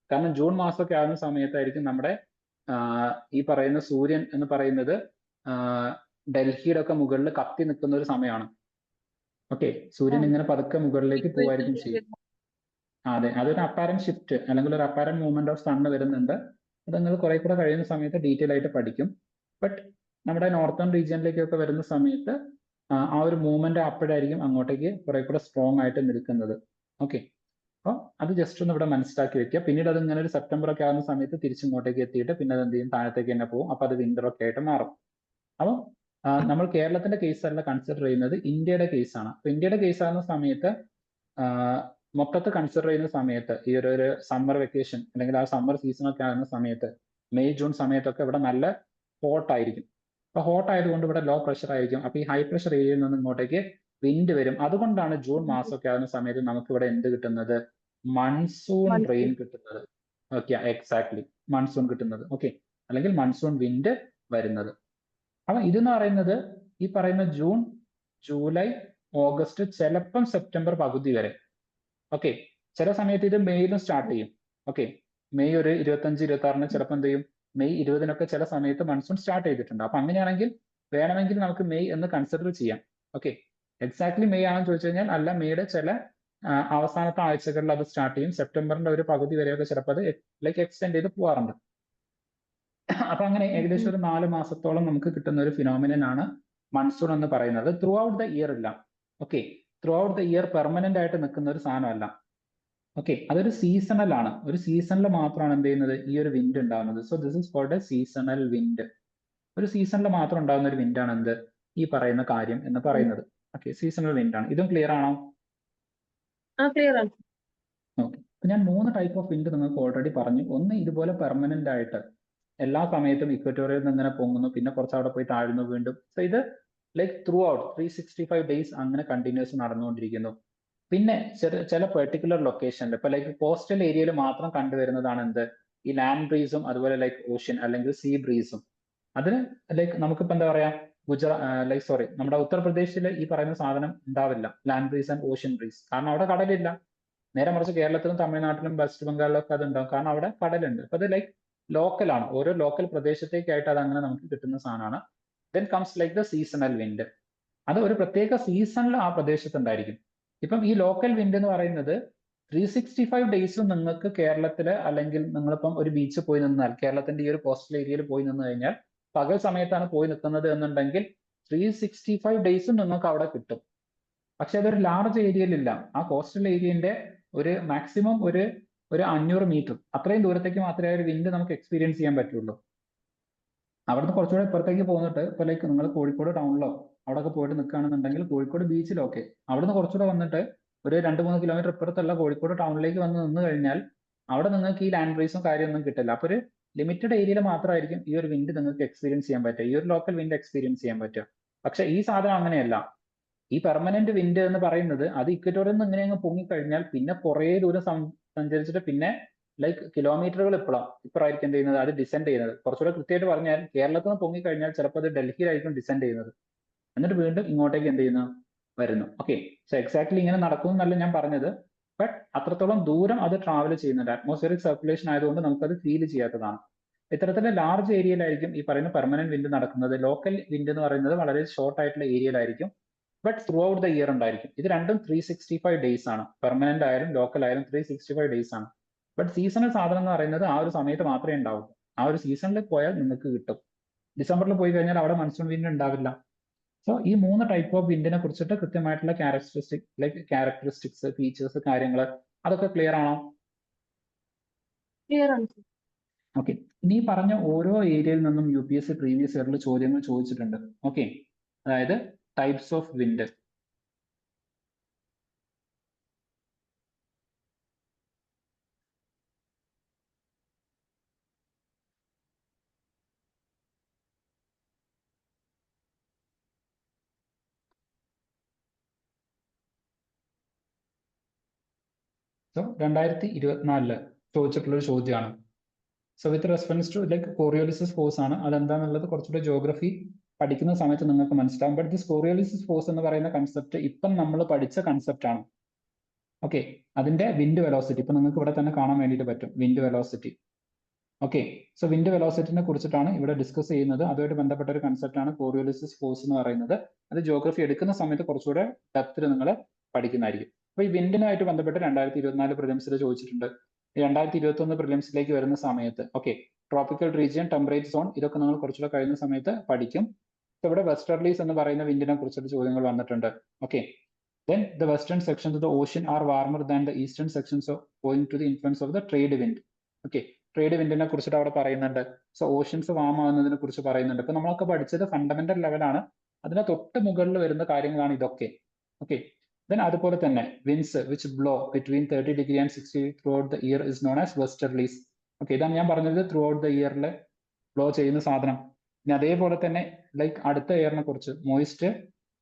കാരണം ജൂൺ മാസമൊക്കെ ആകുന്ന സമയത്തായിരിക്കും നമ്മുടെ ഈ പറയുന്ന സൂര്യൻ എന്ന് പറയുന്നത് ഡൽഹിയുടെ ഒക്കെ മുകളിൽ കത്തി നിൽക്കുന്ന ഒരു സമയമാണ്. ഓക്കെ, സൂര്യൻ ഇങ്ങനെ പതുക്കെ മുകളിലേക്ക് പോവായിരിക്കും ചെയ്യും. അതെ, അതൊരു അപ്പാരന്റ് ഷിഫ്റ്റ് അല്ലെങ്കിൽ ഒരു അപ്പാരന്റ് മൂവ്മെന്റ് ഓഫ് സണ്ണ് വരുന്നുണ്ട്. അത് നിങ്ങൾ കുറെ കൂടെ കഴിയുന്ന സമയത്ത് ഡീറ്റെയിൽ ആയിട്ട് പഠിക്കും. ബട്ട് നമ്മുടെ നോർത്തേൺ റീജിയനിലേക്കൊക്കെ വരുന്ന സമയത്ത് ആ ഒരു മൂവ്മെന്റ് അപ്പോഴായിരിക്കും അങ്ങോട്ടേക്ക് കുറെ കൂടെ സ്ട്രോങ് ആയിട്ട് നിൽക്കുന്നത്. ഓക്കെ, അപ്പോൾ അത് ജസ്റ്റ് ഒന്ന് ഇവിടെ മനസ്സിലാക്കി വെക്കുക. പിന്നീട് അത് ഇങ്ങനെ ഒരു സെപ്റ്റംബർ ഒക്കെ ആകുന്ന സമയത്ത് തിരിച്ചിങ്ങോട്ടേക്ക് എത്തിയിട്ട് പിന്നെ അത് എന്ത് ചെയ്യും, താഴത്തേക്ക് തന്നെ പോകും. അപ്പൊ അത് വിന്റർ ഒക്കെ ആയിട്ട് മാറും. അപ്പം നമ്മൾ കേരളത്തിന്റെ കേസ് അല്ല കൺസിഡർ ചെയ്യുന്നത്, ഇന്ത്യയുടെ കേസാണ്. അപ്പൊ ഇന്ത്യയുടെ കേസ് ആകുന്ന സമയത്ത് മൊത്തത്തിൽ കൺസിഡർ ചെയ്യുന്ന സമയത്ത് ഈ ഒരു സമ്മർ വെക്കേഷൻ അല്ലെങ്കിൽ ആ സമ്മർ സീസൺ ഒക്കെ ആകുന്ന സമയത്ത് മെയ് ജൂൺ സമയത്തൊക്കെ ഇവിടെ നല്ല ഹോട്ട് ആയിരിക്കും. അപ്പൊ ഹോട്ട് ആയതുകൊണ്ട് ഇവിടെ ലോ പ്രഷർ ആയിരിക്കും. അപ്പൊ ഈ ഹൈ പ്രഷർ ഏരിയയിൽ നിന്ന് ഇങ്ങോട്ടേക്ക് വിൻഡ് വരും. അതുകൊണ്ടാണ് ജൂൺ മാസമൊക്കെ ആകുന്ന സമയത്ത് നമുക്ക് ഇവിടെ എന്ത് കിട്ടുന്നത്, മൺസൂൺ റെയിൻ കിട്ടുന്നത്. ഓക്കെ, എക്സാക്ട്ലി, മൺസൂൺ കിട്ടുന്നത്. ഓക്കെ, അല്ലെങ്കിൽ മൺസൂൺ വിൻഡ് വരുന്നത്. അപ്പൊ ഇതെന്ന് പറയുന്നത് ഈ പറയുന്ന ജൂൺ, ജൂലൈ, ഓഗസ്റ്റ്, ചിലപ്പം സെപ്റ്റംബർ പകുതി വരെ. ഓക്കെ, ചില സമയത്ത് ഇത് മെയ്യിലും സ്റ്റാർട്ട് ചെയ്യും. ഓക്കെ, മെയ് ഒരു 25-26 ചിലപ്പോൾ എന്ത് ചെയ്യും, മെയ് 20 ചില സമയത്ത് മൺസൂൺ സ്റ്റാർട്ട് ചെയ്തിട്ടുണ്ട്. അപ്പൊ അങ്ങനെയാണെങ്കിൽ വേണമെങ്കിൽ നമുക്ക് മെയ് എന്ന് കൺസിഡർ ചെയ്യാം. ഓക്കെ, എക്സാക്ട്ലി മെയ് ആണെന്ന് ചോദിച്ചു കഴിഞ്ഞാൽ അല്ല, മെയ്യുടെ ചില അവസാനത്തെ ആഴ്ചകളിൽ അത് സ്റ്റാർട്ട് ചെയ്യും. സെപ്റ്റംബറിന്റെ ഒരു പകുതി വരെയൊക്കെ ചിലപ്പോൾ അത് ലൈക്ക് എക്സ്റ്റെൻഡ് ചെയ്ത് പോകാറുണ്ട്. അപ്പൊ അങ്ങനെ ഏകദേശം ഒരു 4 മാസത്തോളം നമുക്ക് കിട്ടുന്ന ഒരു ഫിനോമിനൻ ആണ് മൺസൂൺ എന്ന് പറയുന്നത്. ത്രൂ ഔട്ട് ദ ഇയർ ഇല്ല. Okay, through out the year permanent ആയിട്ട് നിൽക്കുന്ന ഒരു സാധനമല്ല. ഓക്കെ, അതൊരു സീസണൽ ആണ്. ഒരു സീസണിൽ മാത്രമാണ് എന്ത് ചെയ്യുന്നത്, ഈ ഒരു വിൻഡ് ഉണ്ടാകുന്നത്. So this is called a seasonal wind. ഒരു സീസണിൽ മാത്രം ഉണ്ടാകുന്ന ഒരു വിൻഡാണ് എന്ത്, ഈ പറയുന്ന കാര്യം എന്ന് പറയുന്നത്. ഓക്കെ, സീസണൽ വിൻഡ് ആണ്. ഇതും ക്ലിയർ ആണോ? ക്ലിയർ ആണ്. ഓക്കെ, ഞാൻ 3 ടൈപ്പ് ഓഫ് വിൻഡ് നിങ്ങൾക്ക് ഓൾറെഡി പറഞ്ഞു. ഒന്ന് ഇതുപോലെ പെർമനന്റ് ആയിട്ട് എല്ലാ സമയത്തും ഇക്വറ്റോറിയൽ നിന്ന് ഇങ്ങനെ പൊങ്ങുന്നു, പിന്നെ കുറച്ച് അവിടെ പോയി താഴുന്നു വീണ്ടും. സോ ഇത് ലൈക്ക് ത്രൂ ഔട്ട് 365 ഡേയ്സ് അങ്ങനെ കണ്ടിന്യൂസ് നടന്നുകൊണ്ടിരിക്കുന്നു. പിന്നെ ചില പെർട്ടിക്കുലർ ലൊക്കേഷനിൽ ഇപ്പൊ ലൈക്ക് കോസ്റ്റൽ ഏരിയയിൽ മാത്രം കണ്ടുവരുന്നതാണ് എന്ത്, ഈ ലാൻഡ് ബ്രീസും അതുപോലെ ലൈക്ക് ഓഷ്യൻ അല്ലെങ്കിൽ സീ ബ്രീസും. അതിന് ലൈക്ക് നമുക്കിപ്പോ എന്താ പറയാ, നമ്മുടെ ഉത്തർപ്രദേശിൽ ഈ പറയുന്ന സാധനം ഉണ്ടാവില്ല, land breeze and ocean breeze, കാരണം അവിടെ കടലില്ല. നേരെ മറിച്ച് കേരളത്തിലും തമിഴ്നാട്ടിലും വെസ്റ്റ് ബംഗാളിലും ഒക്കെ അത് ഉണ്ടാവും, കാരണം അവിടെ കടലുണ്ട്. അപ്പൊ അത് ലൈക്ക് ലോക്കലാണ്, ഓരോ ലോക്കൽ പ്രദേശത്തേക്കായിട്ട് അത് അങ്ങനെ നമുക്ക് കിട്ടുന്ന സാധനമാണ്. Then comes like the seasonal wind. അത് ഒരു പ്രത്യേക സീസണിൽ ആ പ്രദേശത്ത് ഉണ്ടായിരിക്കും. ഇപ്പം ഈ ലോക്കൽ വിൻഡ് എന്ന് പറയുന്നത് 365 ഡേയ്സും നിങ്ങൾക്ക് കേരളത്തില്, അല്ലെങ്കിൽ നിങ്ങളിപ്പം ഒരു ബീച്ചിൽ പോയി നിന്നാൽ, കേരളത്തിന്റെ ഈ ഒരു കോസ്റ്റൽ ഏരിയയിൽ പോയി നിന്ന് കഴിഞ്ഞാൽ, പകൽ സമയത്താണ് പോയി നിൽക്കുന്നത് എന്നുണ്ടെങ്കിൽ 365 ഡേയ്സും നിങ്ങൾക്ക് അവിടെ കിട്ടും. പക്ഷെ അതൊരു ലാർജ് ഏരിയയിലില്ല. ആ കോസ്റ്റൽ ഏരിയന്റെ ഒരു മാക്സിമം ഒരു 500 മീറ്റർ അത്രയും ദൂരത്തേക്ക് മാത്രമേ ഒരു വിൻഡ് നമുക്ക് എക്സ്പീരിയൻസ് ചെയ്യാൻ പറ്റുള്ളൂ. അവിടുന്ന് കുറച്ചുകൂടെ ഇപ്പുറത്തേക്ക് പോന്നിട്ട് ഇപ്പൊ ലൈക്ക് നിങ്ങൾ കോഴിക്കോട് ടൗണിലോ അവിടെയൊക്കെ പോയിട്ട് നിൽക്കുകയാണെന്നുണ്ടെങ്കിൽ കോഴിക്കോട് ബീച്ചിലൊക്കെ അവിടുന്ന് കുറച്ചുകൂടെ വന്നിട്ട് ഒരു 2-3 കിലോമീറ്റർ ഇപ്പുറത്തുള്ള കോഴിക്കോട് ടൗണിലേക്ക് വന്ന് നിന്ന് കഴിഞ്ഞാൽ അവിടെ നിങ്ങൾക്ക് ഈ ലാൻഡ് ബ്രീസും കാര്യമൊന്നും കിട്ടില്ല. അപ്പൊ ഒരു ലിമിറ്റഡ് ഏരിയയിൽ മാത്രമായിരിക്കും ഈ ഒരു വിൻഡ് നിങ്ങൾക്ക് എക്സ്പീരിയൻസ് ചെയ്യാൻ പറ്റുക, ഈ ഒരു ലോക്കൽ വിൻഡ് എക്സ്പീരിയൻസ് ചെയ്യാൻ പറ്റുക. പക്ഷെ ഈ സാധനം അങ്ങനെയല്ല. ഈ പെർമനന്റ് വിൻഡ് എന്ന് പറയുന്നത് അത് ഇക്വറ്റോറിൽ നിന്ന് ഇങ്ങനെ അങ്ങ് പൊങ്ങിക്കഴിഞ്ഞാൽ പിന്നെ കുറേ ദൂരം സഞ്ചരിച്ചിട്ട് പിന്നെ ലൈക്ക് കിലോമീറ്ററുകൾ ഇപ്പുറമായിരിക്കും എന്ത് ചെയ്യുന്നത്, അത് ഡിസെൻഡ് ചെയ്യുന്നത്. കുറച്ചുകൂടെ കൃത്യമായിട്ട് പറഞ്ഞാൽ കേരളത്തിൽ നിന്ന് പൊങ്ങിക്കഴിഞ്ഞാൽ ചിലപ്പോൾ അത് ഡൽഹിയിലായിരിക്കും ഡിസെൻഡ് ചെയ്യുന്നത്, എന്നിട്ട് വീണ്ടും ഇങ്ങോട്ടേക്ക് എന്ത് ചെയ്യുന്നു, വരുന്നു. ഓക്കെ, സോ എക്സാക്ട്ലി ഇങ്ങനെ നടക്കുമെന്നല്ല ഞാൻ പറഞ്ഞത്, ബട്ട് അത്രത്തോളം ദൂരം അത് ട്രാവൽ ചെയ്യുന്നുണ്ട്. അറ്റ്മോസ്ഫിയറിക് സർക്കുലേഷൻ ആയതുകൊണ്ട് നമുക്കത് ഫീൽ ചെയ്യാത്തതാണ്. ഇത്തരത്തിലുള്ള ലാർജ് ഏരിയയിലായിരിക്കും ഈ പറയുന്ന പെർമനന്റ് വിൻഡ് നടക്കുന്നത്. ലോക്കൽ വിൻഡ് എന്ന് പറയുന്നത് വളരെ ഷോർട്ട് ആയിട്ടുള്ള ഏരിയയിലായിരിക്കും, but throughout the year ഉണ്ടായിരിക്കും. ഇത് രണ്ടും 365 ഡേയ്സ് ആണ്. പെർമനന്റ് ആയാലും ലോക്കൽ ആയാലും 365 ഡേയ്സ് ആണ്. ബട്ട് സീസണൽ സാധനം എന്ന് പറയുന്നത് ആ ഒരു സമയത്ത് മാത്രമേ ഉണ്ടാവൂ. ആ ഒരു സീസണിൽ പോയാൽ നിങ്ങൾക്ക് കിട്ടും. ഡിസംബറിൽ പോയി കഴിഞ്ഞാൽ അവിടെ മൺസൂൺ വിൻഡ് ഉണ്ടാവില്ല. സോ ഈ 3 ടൈപ്പ് ഓഫ് വിൻഡിനെ കുറിച്ചിട്ട് കൃത്യമായിട്ടുള്ള ക്യാരക്ടറിസ്റ്റിക്സ്, ഫീച്ചേഴ്സ്, കാര്യങ്ങൾ അതൊക്കെ ക്ലിയർ ആണോ? ക്ലിയർ ആണ്. ഓക്കെ, ഇനി പറഞ്ഞ ഓരോ ഏരിയയിൽ നിന്നും UPSC പ്രീവിയസ് ഇയറിൽ ചോദ്യങ്ങൾ ചോദിച്ചിട്ടുണ്ട്. ഓക്കെ, അതായത് ടൈപ്സ് ഓഫ് വിൻഡ്. സോ 2024 ചോദിച്ചിട്ടുള്ള ഒരു ചോദ്യമാണ്. So with reference to like Coriolis force ആണ്. അതെന്താണെന്നുള്ളത് കുറച്ചുകൂടെ ജോഗ്രഫി പഠിക്കുന്ന സമയത്ത് നിങ്ങൾക്ക് മനസ്സിലാവും. ബട്ട് ദിസ് കോറിയോലിസിസ് ഫോഴ്സ് എന്ന് പറയുന്ന കൺസെപ്റ്റ് ഇപ്പം നമ്മൾ പഠിച്ച കൺസെപ്റ്റ് ആണ്. ഓക്കെ, അതിന്റെ വിൻഡ് വെലോസിറ്റി ഇപ്പൊ നിങ്ങൾക്ക് ഇവിടെ തന്നെ കാണാൻ വേണ്ടിയിട്ട് പറ്റും, wind velocity. Okay, so wind വെലോസിറ്റിനെ കുറിച്ചിട്ടാണ് ഇവിടെ ഡിസ്കസ് ചെയ്യുന്നത്. അതുമായിട്ട് ബന്ധപ്പെട്ട ഒരു കൺസെപ്റ്റ് ആണ് കോറിയോലിസിസ് ഫോഴ്സ് എന്ന് പറയുന്നത്. അത് ജോഗ്രഫി എടുക്കുന്ന സമയത്ത് കുറച്ചുകൂടെ ഡെപ്തിൽ നിങ്ങൾ പഠിക്കുന്നതായിരിക്കും. അപ്പൊ ഈ വിൻഡിനായിട്ട് ബന്ധപ്പെട്ട് 2024 പ്രിലിംസിൽ ചോദിച്ചിട്ടുണ്ട്. 2021 പ്രിലിംസിലേക്ക് വരുന്ന സമയത്ത് okay, tropical region, temperate zone, ഇതൊക്കെ നിങ്ങൾ കുറച്ചുകൂടെ കഴിയുന്ന സമയത്ത് പഠിക്കും. ഇവിടെ വെസ്റ്റർലീസ് എന്ന് പറയുന്ന വിൻഡിനെ കുറിച്ചിട്ട് ചോദ്യങ്ങൾ വന്നിട്ടുണ്ട്. Okay, then the western sections of the ocean are warmer than the eastern sections owing to the influence of the trade wind. Okay, trade വിൻഡിനെ കുറിച്ചിട്ട് അവിടെ പറയുന്നുണ്ട്. സോ ഓഷ്യൻസ് വാം ആവുന്നതിനെ കുറിച്ച് പറയുന്നുണ്ട്. ഇപ്പൊ നമ്മളൊക്കെ പഠിച്ചത് ഫണ്ടമെന്റൽ ലെവലാണ്, അതിന് തൊട്ട് മുകളിൽ വരുന്ന കാര്യങ്ങളാണ് ഇതൊക്കെ. ഓക്കെ, ദെൻ അതുപോലെ തന്നെ winds which blow between 30 degree and 60 throughout the year is known as westerlies. Okay, ഇതാണ് ഞാൻ പറഞ്ഞത് ത്രൂ ഔട്ട് ദ ഇയറിൽ ബ്ലോ ചെയ്യുന്ന സാധനം. ഇനി അതേപോലെ തന്നെ ലൈക്ക് അടുത്ത എയറിനെ കുറിച്ച് moist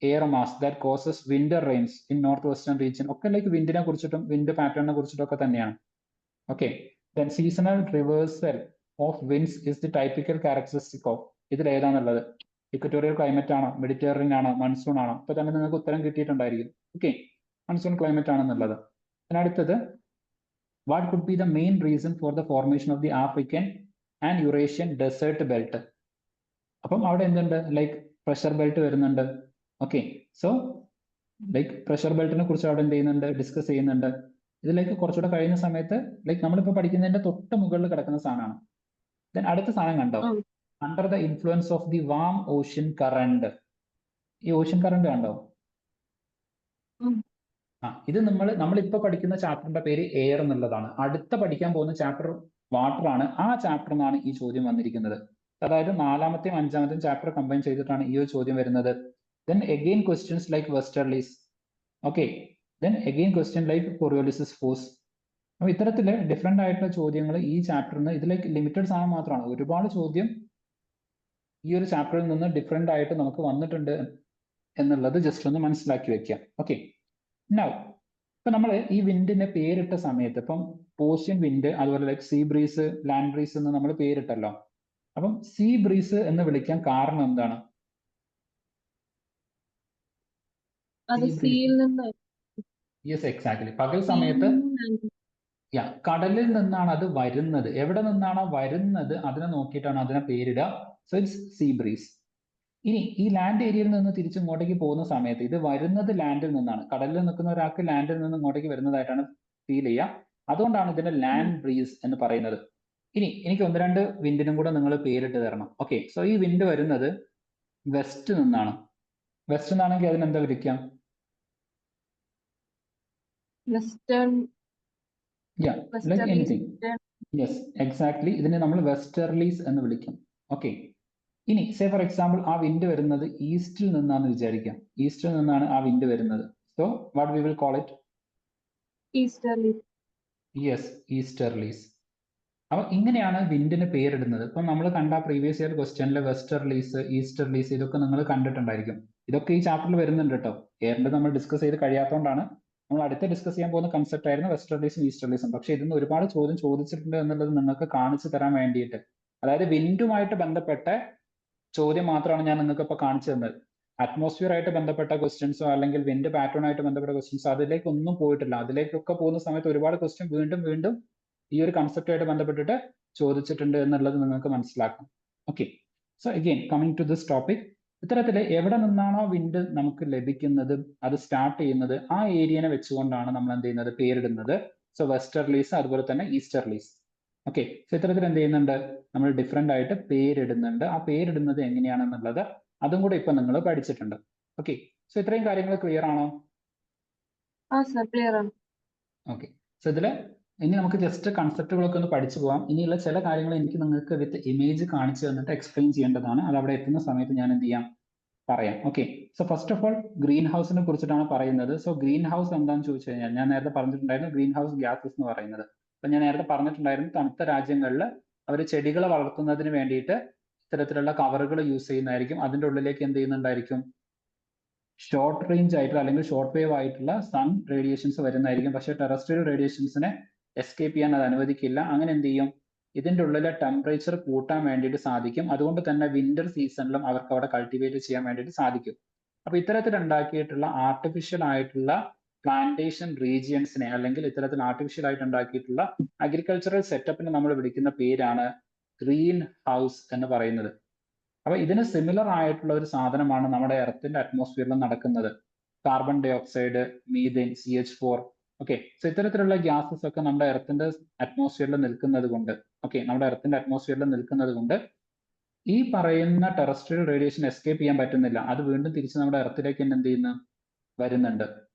air mass that causes winter rains in north western region, ഒക്കെ ലൈക്ക് വിൻഡിനെ കുറിച്ചിട്ടും വിൻഡ് പാറ്റേണിനെ കുറിച്ചിട്ടും ഒക്കെ തന്നെയാണ്. Okay, then seasonal reversal of winds is the typical characteristic of, ഇതിൽ ഏതാണുള്ളത്? ഇക്വറ്റോറിയൽ ക്ലൈമറ്റ് ആണോ, മെഡിറ്ററേനിയൻ ആണോ, മൺസൂൺ ആണോ? ഇപ്പൊ തന്നെ നിങ്ങൾക്ക് ഉത്തരം കിട്ടിയിട്ടുണ്ടായിരിക്കും. ഓക്കെ, മൺസൂൺ ക്ലൈമറ്റ് ആണെന്നുള്ളത്. അടുത്തത് what could be the main reason for the formation of the African and Eurasian desert belt? അപ്പം അവിടെ എന്തുണ്ട്, ലൈക്ക് പ്രഷർ ബെൽറ്റ് വരുന്നുണ്ട്. ഓക്കെ, സോ ലൈക്ക് പ്രഷർ ബെൽറ്റിനെ കുറിച്ച് അവിടെ എന്ത് ചെയ്യുന്നുണ്ട്, ഡിസ്കസ് ചെയ്യുന്നുണ്ട്. ഇതിലേക്ക് കുറച്ചുകൂടെ കഴിയുന്ന സമയത്ത് ലൈക്ക് നമ്മളിപ്പോൾ പഠിക്കുന്നതിന്റെ തൊട്ട് മുകളിൽ കിടക്കുന്ന സാധനമാണ്. ദെൻ അടുത്ത സാധനം കണ്ടോ, under the influence of the warm ocean current. ഈ ഓഷ്യൻ കറണ്ട് കണ്ടോ? ഇത് നമ്മളിപ്പോ പഠിക്കുന്ന ചാപ്റ്ററിന്റെ പേര് എയർ എന്നുള്ളതാണ്. അടുത്ത പഠിക്കാൻ പോകുന്ന ചാപ്റ്റർ വാട്ടർ ആണ്. ആ ചാപ്റ്ററിൽ നിന്നാണ് ഈ ചോദ്യം വന്നിരിക്കുന്നത്. അതായത് 4ാമത്തെയും 5ാമത്തെയും ചാപ്റ്റർ കമ്പൈൻ ചെയ്തിട്ടാണ് ഈ ഒരു ചോദ്യം വരുന്നത്. Then again questions like Westerlies. Okay. Then again question like Coriolis force. അപ്പോൾ ഇത്തരത്തില് ഡിഫറെന്റ് ആയിട്ടുള്ള ചോദ്യങ്ങൾ ഈ ചാപ്റ്ററിന് ഇതിലേക്ക് ലിമിറ്റഡ് സാധനം മാത്രമാണ്. ഒരുപാട് ചോദ്യം ഈ ഒരു ചാപ്റ്ററിൽ നിന്ന് ഡിഫറെന്റ് ആയിട്ട് നമുക്ക് വന്നിട്ടുണ്ട് എന്നുള്ളത് ജസ്റ്റ് ഒന്ന് മനസ്സിലാക്കി വെക്കാം. ഓക്കെ. നൗ ഇപ്പൊ നമ്മൾ ഈ വിൻഡിനെ പേരിട്ട സമയത്ത് ഇപ്പം ഓഷ്യൻ വിൻഡ്, അതുപോലെ like see breeze, land breeze എന്ന് നമ്മൾ പേരിട്ടല്ലോ. അപ്പം സീ ബ്രീസ് എന്ന് വിളിക്കാൻ കാരണം എന്താണ്? അത് സീയിൽ നിന്ന് യെസ്, എക്സാക്ട്ലി. പകൽ സമയത്ത് കടലിൽ നിന്നാണ് അത് വരുന്നത്. എവിടെ നിന്നാണോ വരുന്നത് അതിനെ നോക്കിയിട്ടാണ് അതിനെ പേരിടുക. So it's sea breeze. ഇനി ഈ ലാൻഡ് ഏരിയയിൽ നിന്ന് തിരിച്ചിങ്ങോട്ടേക്ക് പോകുന്ന സമയത്ത് ഇത് വരുന്നത് ലാൻഡിൽ നിന്നാണ്. കടലിൽ നിൽക്കുന്ന ഒരാൾക്ക് ലാൻഡിൽ നിന്ന് ഇങ്ങോട്ടേക്ക് വരുന്നതായിട്ടാണ് ഫീൽ ചെയ്യുക. അതുകൊണ്ടാണ് ഇതിനെ ലാൻഡ് ബ്രീസ് എന്ന് പറയുന്നത്. ഇനി എനിക്ക് ഒന്ന് രണ്ട് വിൻഡിനും കൂടെ നിങ്ങൾ പേരിട്ട് തരണം. ഓക്കെ. സോ ഈ വിൻഡ് വരുന്നത് വെസ്റ്റ് നിന്നാണ്. വെസ്റ്റ് നിന്നാണെങ്കിൽ അതിനെന്താ വിളിക്കാം? Western. Like anything. Yes, exactly. ഇതിനെ നമ്മൾ വെസ്റ്റർലീസ് എന്ന് വിളിക്കും. ഓക്കെ. ഇനി സേ ഫോർ എക്സാമ്പിൾ ആ വിൻഡ് വരുന്നത് ഈസ്റ്റിൽ നിന്നാണ് വിചാരിക്കാം. ഈസ്റ്റിൽ നിന്നാണ് ആ വിൻഡ് വരുന്നത്. So what we will call it? Easterlies. Yes, easterlies. അപ്പൊ ഇങ്ങനെയാണ് വിൻഡിന് പേരിടുന്നത്. ഇപ്പം നമ്മൾ കണ്ട പ്രീവിയസ് ഇയർ ക്വസ്റ്റ്യനിൽ വെസ്റ്റർലീസ്, ഈസ്റ്റർലീസ് ഇതൊക്കെ നിങ്ങൾ കണ്ടിട്ടുണ്ടായിരിക്കും. ഇതൊക്കെ ഈ ചാപ്റ്ററിൽ വരുന്നുണ്ട് കേട്ടോ. എയറിന്റെ നമ്മൾ ഡിസ്കസ് ചെയ്ത് കഴിയാത്തതുകൊണ്ടാണ്. നമ്മൾ അടുത്ത ഡിസ്കസ് ചെയ്യാൻ പോകുന്ന കൺസെപ്റ്റ് ആയിരുന്നു വെസ്റ്റർലീസും ഈസ്റ്റർലീസും. പക്ഷേ ഇതിന് ഒരുപാട് ചോദ്യം ചോദിച്ചിട്ടുണ്ട് എന്നുള്ളത് നിങ്ങൾക്ക് കാണിച്ചു തരാൻ വേണ്ടിയിട്ട്, അതായത് വിൻഡുമായിട്ട് ബന്ധപ്പെട്ട ചോദ്യം മാത്രമാണ് ഞാൻ നിങ്ങൾക്ക് ഇപ്പോൾ കാണിച്ചു തന്നത്. അറ്റ്മോസ്ഫിയർ ആയിട്ട് ബന്ധപ്പെട്ട ക്വസ്റ്റ്യൻസോ അല്ലെങ്കിൽ വിൻഡ് പാറ്റേൺ ആയിട്ട് ബന്ധപ്പെട്ട ക്വസ്റ്റ്യൻസോ അതിലേക്ക് ഒന്നും പോയിട്ടില്ല. അതിലേക്കൊക്കെ പോകുന്ന സമയത്ത് ഒരുപാട് ക്വസ്റ്റ്യൻ വീണ്ടും വീണ്ടും ഈ ഒരു കൺസെപ്റ്റുമായിട്ട് ബന്ധപ്പെട്ടിട്ട് ചോദിച്ചിട്ടുണ്ട് എന്നുള്ളത് നിങ്ങൾക്ക് മനസ്സിലാക്കാം. Okay. So again coming to this topic, ഇത്തരത്തിൽ എവിടെ നിന്നാണോ വിൻഡ് നമുക്ക് ലഭിക്കുന്നത്, അത് സ്റ്റാർട്ട് ചെയ്യുന്നത്, ആ ഏരിയനെ വെച്ചുകൊണ്ടാണ് നമ്മൾ എന്ത് ചെയ്യുന്നത്, പേരിടുന്നത്. സോ വെസ്റ്റർലീസ്, അതുപോലെ തന്നെ ഈസ്റ്റർലീസ്. ഓക്കെ. സോ ഇത്തരത്തിൽ എന്ത് ചെയ്യുന്നുണ്ട്, നമ്മൾ ഡിഫറെന്റ് ആയിട്ട് പേരിടുന്നുണ്ട്. ആ പേരിടുന്നത് എങ്ങനെയാണെന്നുള്ളത് അതും കൂടെ ഇപ്പൊ നിങ്ങൾ പഠിച്ചിട്ടുണ്ട്. ഓക്കെ. സോ ഇത്രയും കാര്യങ്ങൾ ക്ലിയർ ആണോ? ക്ലിയർ ആണ്. ഓക്കെ. സോ ഇതില് ഇനി നമുക്ക് ജസ്റ്റ് കൺസെപ്റ്റുകളൊക്കെ ഒന്ന് പഠിച്ചു പോകാം. ഇനിയുള്ള ചില കാര്യങ്ങൾ എനിക്ക് നിങ്ങൾക്ക് വിത്ത് ഇമേജ് കാണിച്ചു തന്നിട്ട് എക്സ്പ്ലെയിൻ ചെയ്യേണ്ടതാണ്. അത് അവിടെ എത്തുന്ന സമയത്ത് ഞാൻ എന്ത് ചെയ്യാം, പറയാം. Okay. So first of all green ഹൗസിനെ കുറിച്ചിട്ടാണ് പറയുന്നത്. സോ ഗ്രീൻ ഹൗസ് എന്താണെന്ന് ചോദിച്ചു കഴിഞ്ഞാൽ ഞാൻ നേരത്തെ പറഞ്ഞിട്ടുണ്ടായിരുന്നു ഗ്രീൻ ഹൗസ് ഗ്യാസസ് എന്ന് പറയുന്നത്. അപ്പൊ ഞാൻ നേരത്തെ പറഞ്ഞിട്ടുണ്ടായിരുന്നു തണുത്ത രാജ്യങ്ങളിൽ അവർ ചെടികളെ വളർത്തുന്നതിന് വേണ്ടിയിട്ട് ഇത്തരത്തിലുള്ള കവറുകൾ യൂസ് ചെയ്യുന്നതായിരിക്കും. അതിൻ്റെ ഉള്ളിലേക്ക് എന്ത് ചെയ്യുന്നുണ്ടായിരിക്കും, ഷോർട്ട് റേഞ്ച് ആയിട്ടുള്ള അല്ലെങ്കിൽ ഷോർട്ട് വേവ് ആയിട്ടുള്ള സൺ റേഡിയേഷൻസ് വരുന്നതായിരിക്കും. പക്ഷേ ടെറസ്ട്രിയൽ റേഡിയേഷൻസിനെ എസ്കേപ്പ് ചെയ്യാൻ അത് അനുവദിക്കില്ല. അങ്ങനെ എന്ത് ചെയ്യും, ഇതിൻ്റെ ഉള്ളിലെ ടെമ്പറേച്ചർ കൂട്ടാൻ വേണ്ടിയിട്ട് സാധിക്കും. അതുകൊണ്ട് തന്നെ വിന്റർ സീസണിലും അവർക്ക് അവിടെ കൾട്ടിവേറ്റ് ചെയ്യാൻ വേണ്ടിയിട്ട് സാധിക്കും. അപ്പൊ ഇത്തരത്തിൽ ഉണ്ടാക്കിയിട്ടുള്ള ആർട്ടിഫിഷ്യൽ ആയിട്ടുള്ള പ്ലാന്റേഷൻ റീജിയൻസിനെ അല്ലെങ്കിൽ ഇത്തരത്തിൽ ആർട്ടിഫിഷ്യൽ ആയിട്ട് ഉണ്ടാക്കിയിട്ടുള്ള അഗ്രികൾച്ചറൽ സെറ്റപ്പിനെ നമ്മൾ വിളിക്കുന്ന പേരാണ് ഗ്രീൻ ഹൗസ് എന്ന് പറയുന്നത്. അപ്പൊ ഇതിന് സിമിലർ ആയിട്ടുള്ള ഒരു സാധനമാണ് നമ്മുടെ എർത്തിന്റെ അറ്റ്മോസ്ഫിയറിൽ നടക്കുന്നത്. Carbon dioxide, methane, CH4. Okay. So ഇത്തരത്തിലുള്ള ഗ്യാസസ് ഒക്കെ നമ്മുടെ എർത്തിന്റെ അറ്റ്മോസ്ഫിയറിൽ നിൽക്കുന്നത് കൊണ്ട്, നമ്മുടെ എർത്തിന്റെ അറ്റ്മോസ്ഫിയറിൽ നിൽക്കുന്നത് കൊണ്ട് ഈ പറയുന്ന ടെറസ്ട്രിയൽ റേഡിയേഷൻ എസ്കേപ്പ് ചെയ്യാൻ പറ്റുന്നില്ല. അത് വീണ്ടും തിരിച്ച് നമ്മുടെ എർത്തിലേക്ക് തന്നെ എന്ത് ചെയ്യുന്നു, വരുന്നുണ്ട്.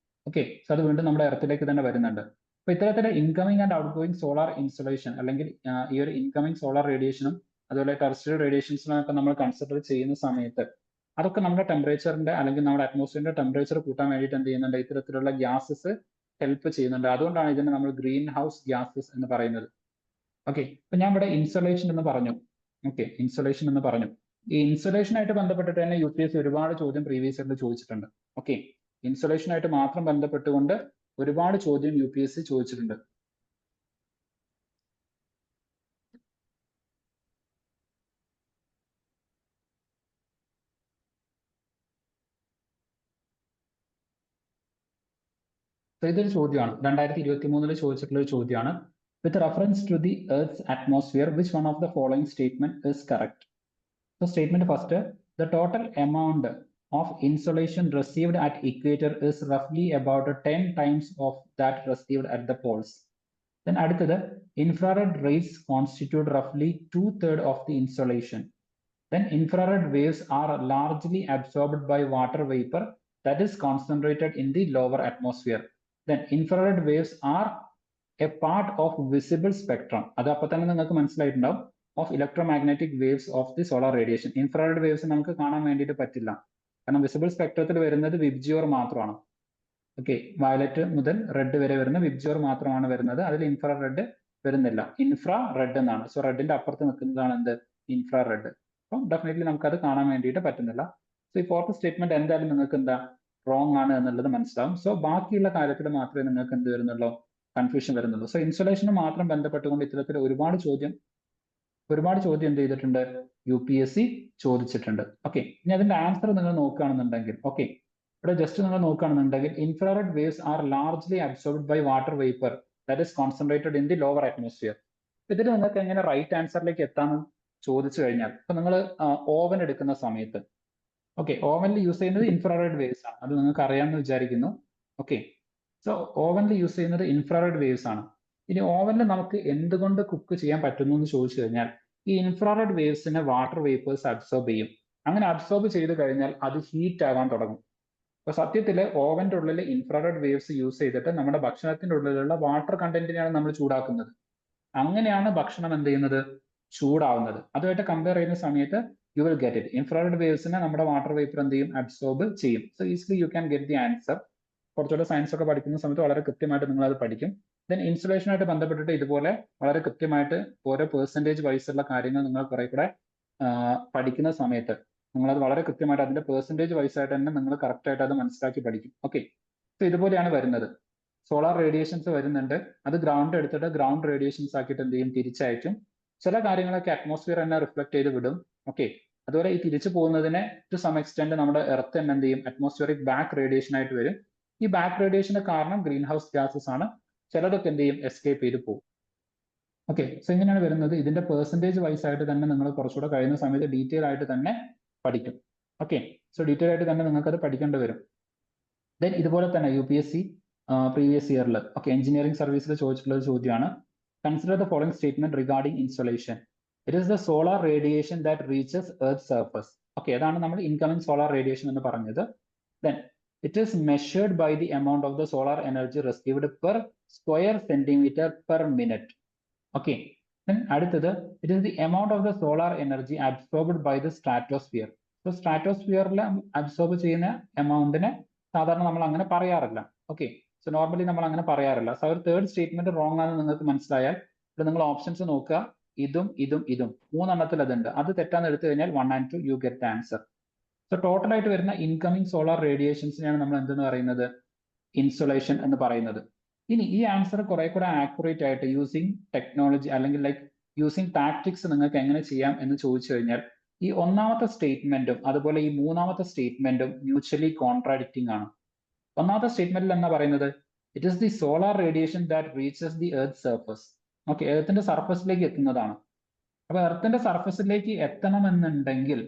ഓക്കെ. സോ അത് വീണ്ടും നമ്മുടെ എർത്തിലേക്ക് തന്നെ വരുന്നുണ്ട്. അപ്പൊ ഇത്തരത്തിലെ incoming and outgoing solar insolation അല്ലെങ്കിൽ ഈ ഒരു ഇൻകമിങ് സോളാർ റേഡിയേഷനും അതുപോലെ ടെറസ്ട്രിയൽ റേഡിയേഷൻസിനൊക്കെ നമ്മൾ കൺസിഡർ ചെയ്യുന്ന സമയത്ത് അതൊക്കെ നമ്മുടെ ടെമ്പറേച്ചറിന്റെ അല്ലെങ്കിൽ നമ്മുടെ അറ്റ്മോസ്ഫിയറിന്റെ ടെമ്പറേച്ചർ കൂട്ടാൻ വേണ്ടിയിട്ട് എന്ത് ചെയ്യുന്നുണ്ട്, ഇത്തരത്തിലുള്ള ഗ്യാസസ് ഹെൽപ്പ് ചെയ്യുന്നുണ്ട്. അതുകൊണ്ടാണ് ഇതിനെ നമ്മൾ ഗ്രീൻ ഹൗസ് ഗ്യാസസ് എന്ന് പറയുന്നത്. ഓക്കെ. അപ്പൊ ഞാൻ ഇവിടെ ഇൻസൊലേഷൻ എന്ന് പറഞ്ഞു. ഓക്കെ, ഇൻസൊലേഷൻ എന്ന് പറഞ്ഞു. ഈ ഇൻസൊലേഷൻ ആയിട്ട് ബന്ധപ്പെട്ടിട്ട് തന്നെ UPSC ഒരുപാട് ചോദ്യം പ്രീവിയസ് ഇയറിൽ ചോദിച്ചിട്ടുണ്ട്. ഓക്കെ. ഇൻസൊലേഷൻ ആയിട്ട് മാത്രം ബന്ധപ്പെട്ടുകൊണ്ട് ഒരുപാട് ചോദ്യം UPSC ചോദിച്ചിട്ടുണ്ട്. ഇതൊരു ചോദ്യമാണ്, 2023 ചോദിച്ചിട്ടുള്ള ഒരു ചോദ്യമാണ്. With reference to the earth atmosphere which one of the following statement is correct? So statement first, the total amount of insolation received at equator is roughly about 10 times of that received at the poles. Then അടുത്തത്, infrared rays constitute roughly 2/3 of the insolation. Then infrared waves are largely absorbed by water vapor that is concentrated in the lower atmosphere. Then infrared waves are a part of visible spectrum. അത് അപ്പോൾ തന്നെ നിങ്ങൾക്ക് മനസ്സിലായിട്ടുണ്ടാവും, of electromagnetic waves of the solar radiation. Infrared waves നമുക്ക് കാണാൻ വേണ്ടിയിട്ട് പറ്റില്ല. കാരണം വിസിബിൾ സ്പെക്ട്രത്തിൽ വരുന്നത് വിബ്ജിയോർ മാത്രമാണ്. ഓക്കെ, വയലറ്റ് മുതൽ റെഡ് വരെ വരുന്ന വിബ്ജിയോർ മാത്രമാണ് വരുന്നത്. അതിൽ ഇൻഫ്രാ റെഡ് വരുന്നില്ല. ഇൻഫ്രാ റെഡ് എന്നാണ്. സോ റെഡിന്റെ അപ്പുറത്ത് നിൽക്കുന്നതാണ് എന്ത്? Infra red. അപ്പം ഡെഫിനറ്റ്ലി നമുക്കത് കാണാൻ വേണ്ടിയിട്ട് പറ്റുന്നില്ല. സോ ഈ ഫോർത്ത് സ്റ്റേറ്റ്മെന്റ് എന്തായാലും നിങ്ങൾക്ക് എന്താ റോങ് ആണ് എന്നുള്ളത് മനസ്സിലാവും. സോ ബാക്കിയുള്ള കാര്യത്തിൽ മാത്രമേ നിങ്ങൾക്ക് എന്ത് വരുന്നുള്ളൂ? കൺഫ്യൂഷൻ വരുന്നുള്ളൂ. സോ ഇൻസുലേഷന് മാത്രം ബന്ധപ്പെട്ടുകൊണ്ട് ഇത്തരത്തിൽ ഒരുപാട് ചോദ്യം എന്ത് ചെയ്തിട്ടുണ്ട്? UPSC ചോദിച്ചിട്ടുണ്ട്. ഓക്കെ, ഇനി അതിന്റെ ആൻസർ നിങ്ങൾ നോക്കുകയാണെന്നുണ്ടെങ്കിൽ, ഓക്കെ, ഇവിടെ ജസ്റ്റ് നിങ്ങൾ നോക്കുകയാണെന്നുണ്ടെങ്കിൽ infrared waves are largely absorbed by water vapour that is concentrated in the lower atmosphere. ഇതിൽ നിങ്ങൾക്ക് എങ്ങനെ റൈറ്റ് ആൻസറിലേക്ക് എത്താമെന്ന് ചോദിച്ചു കഴിഞ്ഞാൽ, ഇപ്പൊ നിങ്ങൾ ഓവൻ എടുക്കുന്ന സമയത്ത്, ഓക്കെ, ഓവനിൽ യൂസ് ചെയ്യുന്നത് ഇൻഫ്രാറെഡ് വേവ്സ് ആണ്. അത് നിങ്ങൾക്ക് അറിയാമെന്ന് വിചാരിക്കുന്നു. ഓക്കെ, സോ ഓവനിൽ യൂസ് ചെയ്യുന്നത് ഇൻഫ്രാറെഡ് വേവ്സ് ആണ്. ഇനി ഓവനിൽ നമുക്ക് എന്തുകൊണ്ട് കുക്ക് ചെയ്യാൻ പറ്റുന്നു എന്ന് ചോദിച്ചു കഴിഞ്ഞാൽ, ഈ infrared waves water vapours absorb ചെയ്യും. അങ്ങനെ അബ്സോർബ് ചെയ്ത് കഴിഞ്ഞാൽ അത് ഹീറ്റ് ആവാൻ തുടങ്ങും. അപ്പൊ സത്യത്തിൽ ഓവന്റെ ഉള്ളിൽ ഇൻഫ്രാറെഡ് വേവ്സ് യൂസ് ചെയ്തിട്ട് നമ്മുടെ ഭക്ഷണത്തിന്റെ ഉള്ളിലുള്ള വാട്ടർ കണ്ടന്റിനെയാണ് നമ്മൾ ചൂടാക്കുന്നത്. അങ്ങനെയാണ് ഭക്ഷണം എന്ത് ചെയ്യുന്നത്? ചൂടാവുന്നത്. അതുമായിട്ട് കമ്പയർ ചെയ്യുന്ന സമയത്ത് you will get it. Infrared വേവ്സിനെ നമ്മുടെ വാട്ടർ വേപ്പർ എന്ത് ചെയ്യും? അബ്സോർബ് ചെയ്യും. So easily you can get the answer. കുറച്ചുകൂടെ സയൻസ് ഒക്കെ പഠിക്കുന്ന സമയത്ത് വളരെ കൃത്യമായിട്ട് നിങ്ങൾ അത് പഠിക്കും. ദെൻ ഇൻസുലേഷനായിട്ട് ബന്ധപ്പെട്ടിട്ട് ഇതുപോലെ വളരെ കൃത്യമായിട്ട് ഓരോ പെർസെൻറ്റേജ് വൈസുള്ള കാര്യങ്ങൾ നിങ്ങൾ കുറെ കൂടെ പഠിക്കുന്ന സമയത്ത് നിങ്ങളത് വളരെ കൃത്യമായിട്ട് അതിന്റെ പെർസെൻറ്റേജ് വൈസ് ആയിട്ട് തന്നെ നിങ്ങൾ കറക്റ്റ് ആയിട്ട് അത് മനസ്സിലാക്കി പഠിക്കും. ഓക്കെ, സോ ഇതുപോലെയാണ് വരുന്നത്. സോളാർ റേഡിയേഷൻസ് വരുന്നുണ്ട്. അത് ഗ്രൗണ്ട് എടുത്തിട്ട് ഗ്രൗണ്ട് റേഡിയേഷൻസ് ആക്കിയിട്ട് എന്ത് ചെയ്യും? തിരിച്ചയക്കും. ചില കാര്യങ്ങളൊക്കെ അറ്റ്മോസ്ഫിയർ തന്നെ റിഫ്ലക്ട് ചെയ്ത് വിടും. ഓക്കെ, അതുപോലെ ഈ തിരിച്ചു പോകുന്നതിനെ ടു സം എക്സ്റ്റെന്റ് നമ്മുടെ എർത്ത് തന്നെ എന്ത് ചെയ്യും? അറ്റ്മോസ്ഫിയറിക് ബാക്ക് റേഡിയേഷൻ ആയിട്ട് വരും. ഈ ബാക്ക് റേഡിയേഷന്റെ കാരണം ഗ്രീൻ ഹൗസ് ഗ്യാസസ് ആണ്. ചിലതൊക്കെ എന്ത് ചെയ്യും? എസ്കേപ്പ് ചെയ്ത് പോകും. ഓക്കെ, സോ ഇങ്ങനെയാണ് വരുന്നത്. ഇതിന്റെ പെർസെൻറ്റേജ് വൈസ് ആയിട്ട് തന്നെ നിങ്ങൾ കുറച്ചുകൂടെ കഴിയുന്ന സമയത്ത് ഡീറ്റെയിൽ ആയിട്ട് തന്നെ പഠിക്കും. ഓക്കെ, സോ ഡീറ്റെയിൽ ആയിട്ട് തന്നെ നിങ്ങൾക്ക് അത് പഠിക്കേണ്ടി വരും. ദെൻ ഇതുപോലെ തന്നെ UPSC പ്രീവിയസ് ഇയറിൽ ഓക്കെ എഞ്ചിനീയറിംഗ് സർവീസിൽ ചോദിച്ചിട്ടുള്ള ഒരു ചോദ്യമാണ്. Consider the following statement regarding insolation. It is the solar radiation that reaches earth surface. Okay, അതാണ് നമ്മൾ ഇൻകമിംഗ് സോളാർ റേഡിയേഷൻ എന്ന് പറഞ്ഞത്. Then it is measured by the amount of the solar energy received per square centimetre per minute. Okay, then അടുത്തത് it is the amount of the solar energy absorbed by the stratosphere. So സ്ട്രാറ്റോസ്ഫിയറിൽ absorb ചെയ്യുന്ന എമൗണ്ടിനെ സാധാരണ നമ്മൾ അങ്ങനെ പറയാറില്ല. Okay, so normally നമ്മൾ അങ്ങനെ പറയാറില്ല. സോ ഒരു തേർഡ് സ്റ്റേറ്റ്മെന്റ് റോങ് ആണെന്ന് നിങ്ങൾക്ക് മനസ്സിലായാൽ ഇവിടെ നിങ്ങൾ ഓപ്ഷൻസ് നോക്കുക. ഇതും മൂന്നെണ്ണത്തിൽ അതുണ്ട്. അത് തെറ്റാന്ന് എടുത്തു കഴിഞ്ഞാൽ 1 and 2 you get the answer. So total ആയിട്ട് വരുന്ന ഇൻകമിംഗ് സോളാർ റേഡിയേഷൻസിനെയാണ് നമ്മൾ എന്തെന്ന് പറയുന്നത്? ഇൻസുലേഷൻ എന്ന് പറയുന്നത്. ഇനി ഈ ആൻസർ കുറെ കൂടെ ആക്യുറേറ്റ് ആയിട്ട് യൂസിങ് ടെക്നോളജി അല്ലെങ്കിൽ ലൈക്ക് യൂസിങ് ടാക്ടിക്സ് നിങ്ങൾക്ക് എങ്ങനെ ചെയ്യാം എന്ന് ചോദിച്ചു കഴിഞ്ഞാൽ, ഈ ഒന്നാമത്തെ സ്റ്റേറ്റ്മെന്റും അതുപോലെ ഈ മൂന്നാമത്തെ സ്റ്റേറ്റ്മെന്റും മ്യൂച്വലി കോൺട്രാഡിക്റ്റിംഗ് ആണ്. ഒന്നാമത്തെ സ്റ്റേറ്റ്മെന്റിൽ എന്നാ പറയുന്നത്? It is the solar radiation that reaches the earth surface. Okay, എർത്തിന്റെ സർഫസിലേക്ക് എത്തുന്നതാണ്. അപ്പൊ എർത്തിന്റെ സർഫസിലേക്ക് എത്തണമെന്നുണ്ടെങ്കിൽ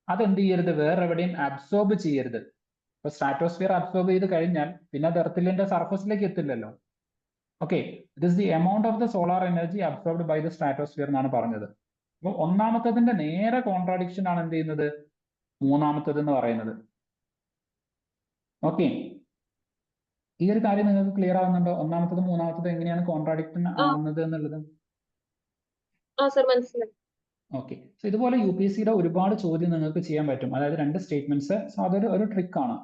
അതെന്ത് ചെയ്യരുത്? വേറെ എവിടെയും അബ്സോർബ് ചെയ്യരുത്. ഇപ്പൊ സ്ട്രാറ്റോസ്ഫിയർ അബ്സോർബ് ചെയ്ത് കഴിഞ്ഞാൽ പിന്നെ അത് എർത്തിന്റെ സർഫസിലേക്ക് എത്തില്ലല്ലോ. Okay, it is the amount of the solar energy absorbed by the stratosphere എന്നാണ് പറഞ്ഞത്. അപ്പൊ ഒന്നാമത്തതിന്റെ നേരെ കോൺട്രാഡിക്ഷൻ ആണ് എന്ത് ചെയ്യുന്നത്? മൂന്നാമത്തത് എന്ന് പറയുന്നത്. ഓക്കെ, ഈ ഒരു കാര്യം നിങ്ങൾക്ക് ക്ലിയർ ആവുന്നുണ്ടോ? ഒന്നാമത്തതും മൂന്നാമത്തതും എങ്ങനെയാണ് കോൺട്രാഡിക്ഷൻ ആവുന്നത് എന്നുള്ളത്? സർ മനസ്സിലായി. ഓക്കെ, സോ ഇതുപോലെ UPSCയുടെ ഒരുപാട് ചോദ്യം നിങ്ങൾക്ക് ചെയ്യാൻ പറ്റും. അതായത് രണ്ട് സ്റ്റേറ്റ്മെന്റ്സ്. സോ അതൊരു ട്രിക്ക് ആണ്.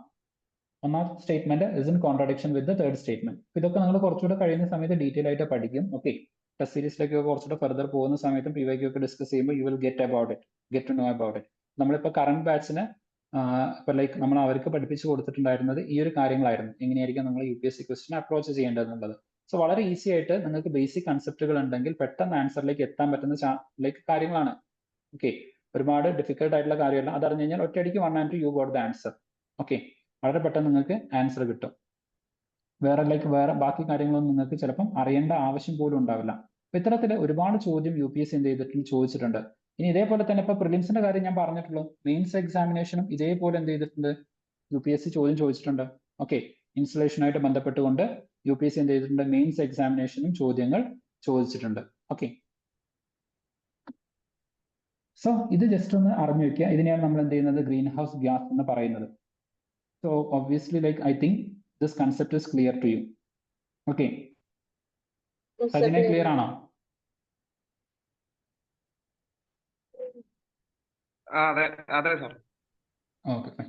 ഒന്നാമത്തെ statement is in contradiction with the third statement. ഇതൊക്കെ നിങ്ങൾ കുറച്ചുകൂടെ കഴിയുന്ന സമയത്ത് ഡീറ്റെയിൽ ആയിട്ട് പഠിക്കും. ഓക്കെ, ടെസ്റ്റ് സീരീസിലേക്ക് കുറച്ചുകൂടെ ഫർദർ പോകുന്ന സമയത്തും PYQ ഒക്കെ ഡിസ്കസ് ചെയ്യുമ്പോൾ you will get to know about it. നമ്മളിപ്പോൾ കറന്റ് ബാച്ചിന് ഇപ്പൊ ലൈക്ക് നമ്മൾ അവർക്ക് പഠിപ്പിച്ചു കൊടുത്തിട്ടുണ്ടായിരുന്നത് ഈ ഒരു കാര്യങ്ങളായിരുന്നു. എങ്ങനെയായിരിക്കും നമ്മൾ UPSC ക്വസ്റ്റിനെ അപ്രോച്ച് ചെയ്യേണ്ടതെന്നുള്ളത്. സോ വളരെ ഈസി ആയിട്ട് നിങ്ങൾക്ക് ബേസിക് കൺസെപ്റ്റുകൾ ഉണ്ടെങ്കിൽ പെട്ടെന്ന് ആൻസറിലേക്ക് എത്താൻ പറ്റുന്ന ലൈക്ക് കാര്യങ്ങളാണ്. ഓക്കെ, ഒരുപാട് ഡിഫിക്കൽട്ട് ആയിട്ടുള്ള കാര്യമല്ല. അത് അറിഞ്ഞു കഴിഞ്ഞാൽ ഒറ്റയടിക്ക് 1 and 2 you got the answer. Okay, വളരെ പെട്ടെന്ന് നിങ്ങൾക്ക് ആൻസർ കിട്ടും. വേറെ ബാക്കി കാര്യങ്ങളൊന്നും നിങ്ങൾക്ക് ചിലപ്പം അറിയേണ്ട ആവശ്യം പോലും ഉണ്ടാവില്ല. അപ്പൊ ഇത്തരത്തിൽ ഒരുപാട് ചോദ്യം UPSC എന്ത് ചെയ്തിട്ടുണ്ട്? ചോദിച്ചിട്ടുണ്ട്. ഇനി ഇതേപോലെ തന്നെ ഇപ്പൊ പ്രിലിംസിന്റെ കാര്യം ഞാൻ പറഞ്ഞിട്ടുള്ളൂ. മെയിൻസ് എക്സാമിനേഷനും ഇതേപോലെ എന്ത് ചെയ്തിട്ടുണ്ട്? UPSC ചോദ്യം ചോദിച്ചിട്ടുണ്ട്. ഓക്കെ, ഇൻസ്റ്റലേഷനായിട്ട് ബന്ധപ്പെട്ടുകൊണ്ട് UPSC എന്ത് ചെയ്തിട്ടുണ്ട്? മെയിൻസ് എക്സാമിനേഷനും ചോദ്യങ്ങൾ ചോദിച്ചിട്ടുണ്ട്. ഓക്കെ, സോ ഇത് ജസ്റ്റ് ഒന്ന് അറിഞ്ഞു വെക്കുക. ഇതിനെയാണ് നമ്മൾ എന്ത് ചെയ്യുന്നത്? ഗ്രീൻ ഹൗസ് ഗ്യാസ് എന്ന് പറയുന്നത്. So obviously like I think this concept is clear to you. Okay, സജിനെ ക്ലിയർ ആണോ? അതെ അതെ സാർ. Okay, fine.